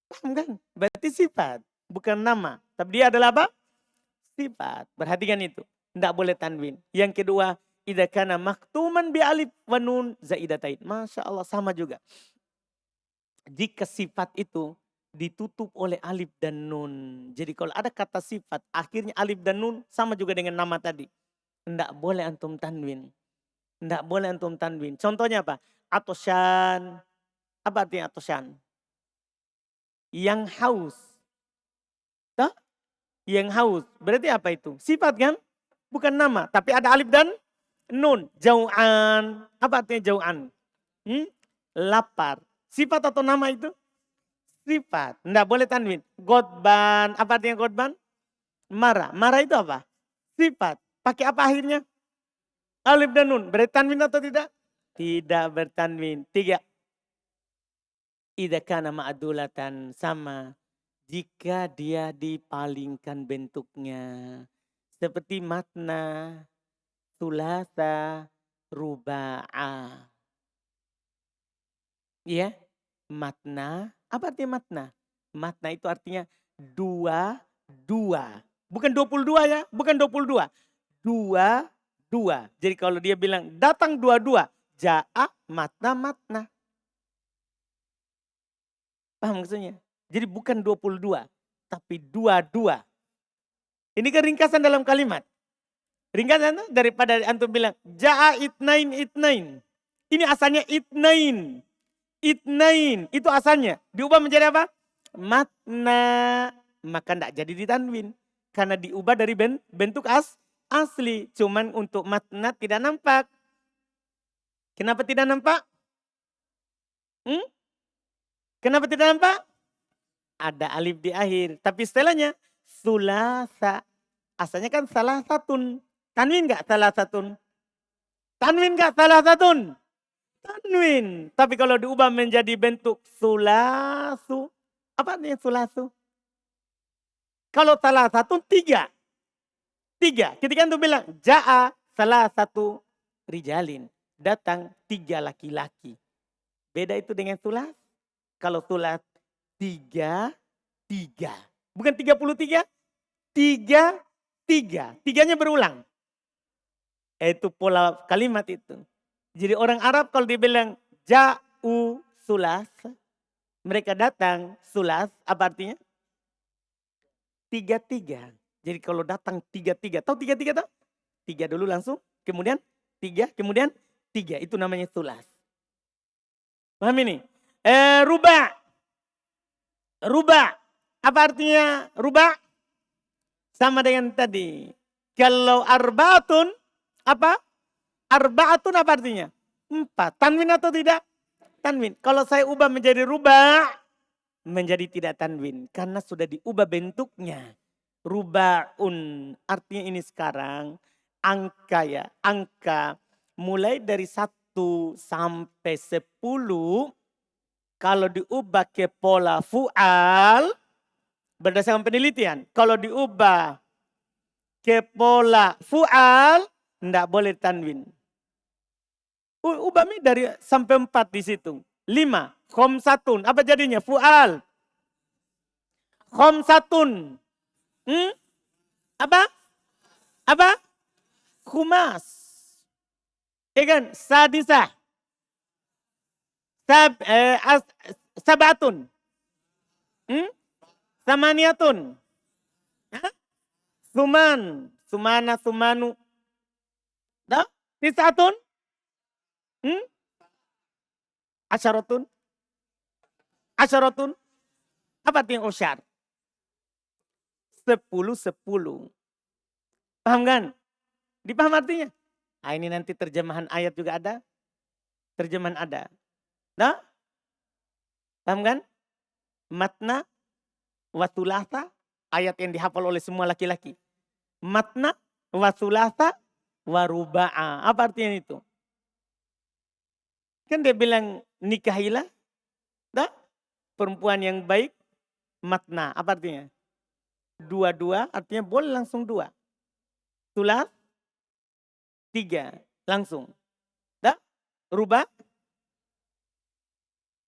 Paham kan? Berarti sifat, bukan nama. Tapi dia adalah apa? Sifat. Perhatikan itu. Tidak boleh tanwin. Yang kedua, idza kana maktuman bi alif wa nun zaidatain. Masya Allah, sama juga. Jika sifat itu ditutup oleh alif dan nun. Jadi kalau ada kata sifat, akhirnya alif dan nun sama juga dengan nama tadi. Tidak boleh antum tanwin. Tidak boleh antum tanwin. Contohnya apa? Atosyan. Apa artinya atosyan? Yang haus. Tuh? Yang haus. Berarti apa itu? Sifat kan? Bukan nama. Tapi ada alif dan nun. Jau'an. Apa artinya jau'an? Lapar. Sifat atau nama itu? Sifat. Tidak boleh tanwin. Godban. Apa artinya godban? Marah. Marah itu apa? Sifat. Pakai apa akhirnya? Alif dan nun. Bertanwin atau tidak? Tidak bertanwin. 3. Idza kana ma'dulatan, sama jika dia dipalingkan bentuknya. Seperti matna, sulasa, ruba'a. Iya, matna. Apa artinya matna? Matna itu artinya 2, 2. Bukan 22 ya, bukan 22. 2, dua. Jadi kalau dia bilang datang dua-dua, ja'a matna. Paham maksudnya? Jadi bukan 22, tapi dua-dua. Ini kan ringkasan dalam kalimat. Ringkasan daripada antum bilang ja'a itnain. Ini asalnya itnain. Itu asalnya. Diubah menjadi apa? Matna. Maka tidak jadi ditanwin. Karena diubah dari bentuk asli. Cuman untuk matna tidak nampak. Kenapa tidak nampak? Kenapa tidak nampak? Ada alif di akhir. Tapi setelahnya sulasa. Asalnya kan salah satun. Tanwin gak salah satun? Tanwin gak salah satun? Tanwin. Tapi kalau diubah menjadi bentuk sulasu. Apa artinya sulasu? Kalau salah satu tiga. Ketika itu bilang ja'a salah satu rijalin. Datang 3 laki-laki. Beda itu dengan sulas. Kalau sulas 3. Bukan 33. 3. Tiganya berulang. Itu pola kalimat itu. Jadi orang Arab kalau dibilang ja'u sulas. Mereka datang sulas. Apa artinya? 3. Jadi kalau datang 3. Tahu 3 tahu? 3 dulu langsung. Kemudian 3. Kemudian 3. Itu namanya sulas. Paham ini? Ruba. Apa artinya ruba? Sama dengan tadi. Kalau arbaatun. Apa? Arbaatun apa artinya? 4. Tanwin atau tidak? Tanwin. Kalau saya ubah menjadi ruba. Menjadi tidak tanwin. Karena sudah diubah bentuknya. Rubaun. Artinya ini sekarang. Angka ya. Angka. Mulai dari 1 sampai 10. Kalau diubah ke pola fu'al. Berdasarkan penelitian. Kalau diubah ke pola fu'al. Tidak boleh tanwin. Ubah dari sampai 4 di situ. 5. Khomsatun. Apa jadinya? Fu'al. Khomsatun. Apa? Khumas. Ya kan? Sadisah. Sabatun. Samaniatun. Sumanu. Dah? Tisatun. Asyaratun. Apa artinya usyar? 10. Paham kan? Dipaham artinya? Nah, ini nanti terjemahan ayat juga ada. Terjemahan ada. Nah? Paham kan? Matna wa thulatha, ayat yang dihafal oleh semua laki-laki. Matna wa thulatha wa ruba'a. Apa artinya itu? Kan dia bilang nikahilah. Dah? Perempuan yang baik. Matna. Apa artinya? 2 artinya boleh langsung 2. Thulat 3 langsung. Dah? Rubah.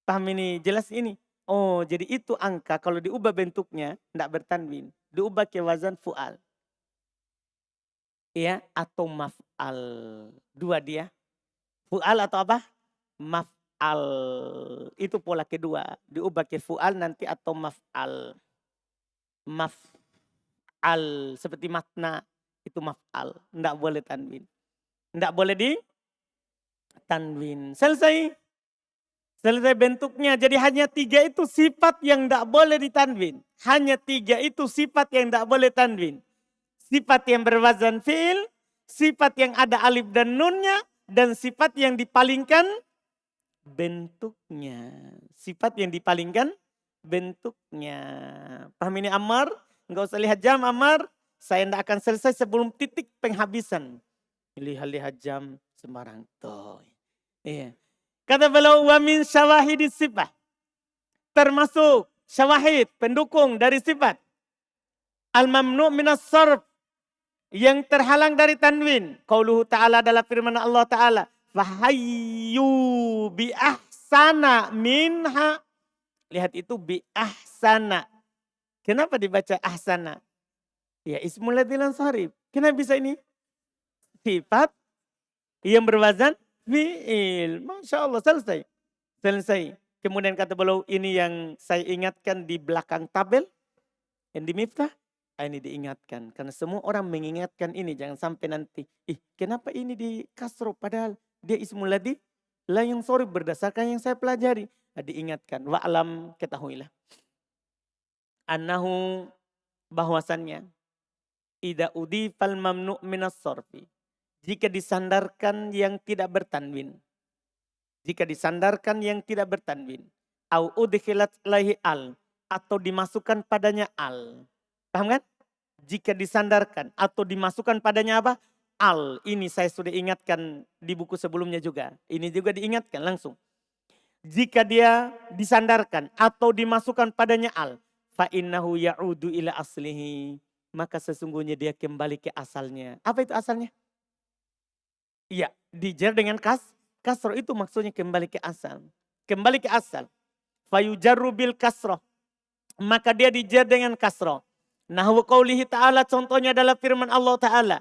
Paham ini? Jelas ini? Oh, jadi itu angka kalau diubah bentuknya tidak bertanwin. Diubah ke wazan fu'al. Ya, atau maf'al. 2 dia. Fu'al atau apa? Maf'al. Itu pola kedua. Diubah ke fu'al nanti atau maf'al. Maf'al. Seperti matna. Itu maf'al. Tidak boleh tanwin. Tidak boleh di tanwin. Selesai bentuknya. Jadi hanya 3 itu sifat yang tidak boleh ditanwin. Hanya 3 itu sifat yang tidak boleh tanwin. Sifat yang berwazan fi'il. Sifat yang ada alif dan nunnya. Dan sifat yang dipalingkan bentuknya. Sifat yang dipalingkan bentuknya. Paham ini Ammar? Enggak usah lihat jam Ammar. Saya tidak akan selesai sebelum titik penghabisan. Lihat jam sembarang. Tuh. Iya. Kata beliau wa min syawahidis sifat. Termasuk syawahid, pendukung dari sifat. Al-mamnu' minas sarf. Yang terhalang dari tanwin. Qauluhu ta'ala adalah firman Allah Ta'ala. Fahayyu bi ahsana minha. Lihat itu bi ahsana. Kenapa dibaca ahsana? Ya ismul ladzi lam sarif. Kenapa bisa ini? sifat yang berwazan fi'il. Masya Allah, selesai. Selesai. Kemudian kata beliau, ini yang saya ingatkan di belakang tabel, yang di Miftah. Ini diingatkan. Karena semua orang mengingatkan ini. Jangan sampai nanti, kenapa ini di kasro padahal dia ismul ladzi la yang sorry berdasarkan yang saya pelajari. Diingatkan. Wa'alam, ketahuilah. Annahu, bahwasannya. Ida udifal mamnu' minas sorfi. Jika disandarkan yang tidak bertanwin. Jika disandarkan yang tidak bertanwin. Au udkhilat lahi al. Atau dimasukkan padanya al. Paham kan? Jika disandarkan atau dimasukkan padanya apa? Al. Ini saya sudah ingatkan di buku sebelumnya juga. Ini juga diingatkan langsung. Jika dia disandarkan atau dimasukkan padanya al. Fa innahu ya'udu ila aslihi. Maka sesungguhnya dia kembali ke asalnya. Apa itu asalnya? Iya, dijar dengan kasroh itu maksudnya kembali ke asal. Kembali ke asal. Fayujarru bil kasroh. Maka dia dijar dengan kasroh. Nahwu qaulihi ta'ala, contohnya adalah firman Allah Ta'ala.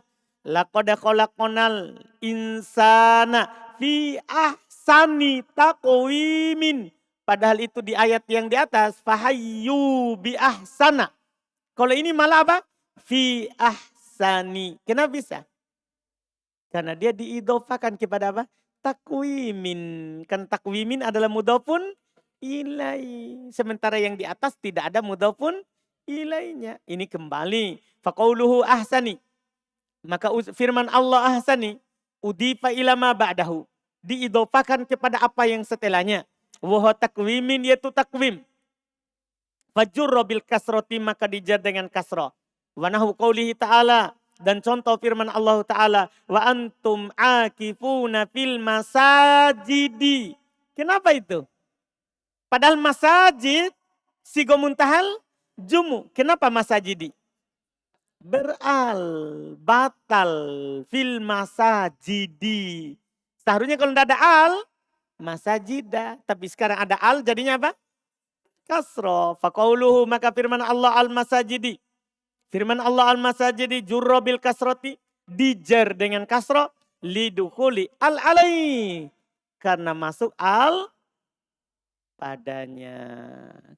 Laqad khalaqnal insana fi ahsani taqwimin. Padahal itu di ayat yang di atas. Fahayyu bi ahsana. Kalau ini malah apa? Fi ahsani. Kenapa bisa? Karena dia diidhofakan kepada apa? Takwimin. Kan takwimin adalah mudhofun ilai. Sementara yang di atas tidak ada mudhofun ilainya. Ini kembali. Faqauluhu ahsani. Maka firman Allah ahsani. Udifa ila ma ba'dahu. Diidhofakan kepada apa yang setelahnya. Wahu takwimin yaitu takwim. Fajurra bil kasroti, maka dijar dengan kasrah. Wa nahu qaulihi ta'ala. Dan contoh firman Allah Ta'ala. Wa antum akifuna fil masajidi. Kenapa itu? Padahal masajid, sigo muntahal, jumu. Kenapa masajidi? Batal, fil masajidi. Seharusnya kalau tidak ada al, masajida. Tapi sekarang ada al, jadinya apa? Kasro. Faqauluhu, maka firman Allah al-masajidi. Firman Allah al-masajidi jurra bil kasroti. Dijar dengan kasro. Lidukhuli al-alai. Karena masuk al padanya.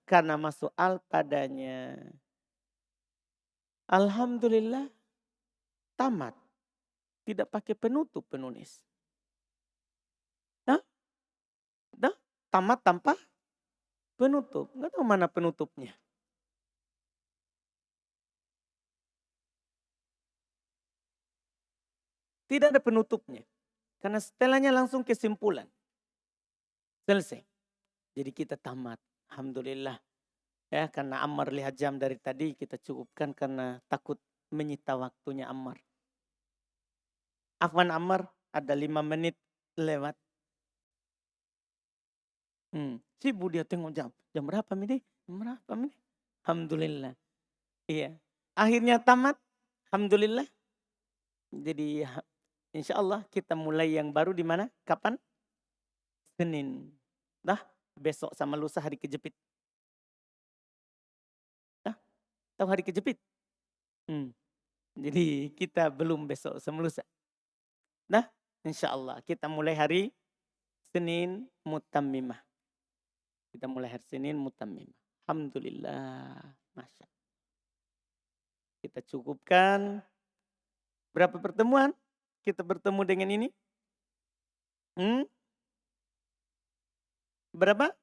Karena masuk al padanya. Alhamdulillah tamat. Tidak pakai penutup penulis. Dah? Tamat tanpa penutup. Enggak tahu mana penutupnya. Tidak ada penutupnya. Karena setelahnya langsung kesimpulan. Selesai. Jadi kita tamat. Alhamdulillah. Ya, karena Ammar lihat jam dari tadi, kita cukupkan karena takut menyita waktunya Ammar. Afwan Ammar, ada 5 menit lewat. Sibuk dia tengok jam. Jam berapa ini? Jam berapa ini? Alhamdulillah. Iya. Akhirnya tamat. Alhamdulillah. Jadi insya Allah kita mulai yang baru di mana? Kapan? Senin. Dah, besok sama lusa hari kejepit. Dah, tahu hari kejepit? Jadi kita belum besok sama lusa. Dah, insya Allah kita mulai hari Senin mutammimah. Kita mulai hari Senin mutammimah. Alhamdulillah. Masya Allah. Kita cukupkan. Berapa pertemuan kita bertemu dengan ini? Berapa?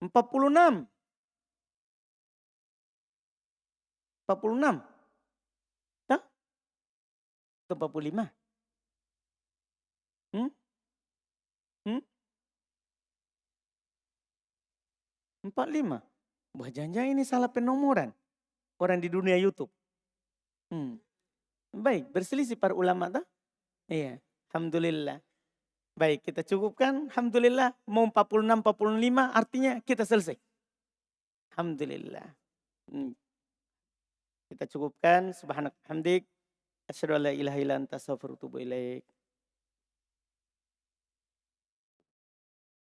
46. 46. Hah? Atau 45? 45. Wah, jangan-jangan ini salah penomoran. Orang di dunia YouTube. Baik, berselisih para ulama tak? Iya, alhamdulillah. Baik, kita cukupkan. Alhamdulillah, mau 46, 45 artinya kita selesai. Alhamdulillah. Kita cukupkan. Subhanak hamdik. Asyhadu an la ilaha illa anta astaghfiruka wa atubu ilaik.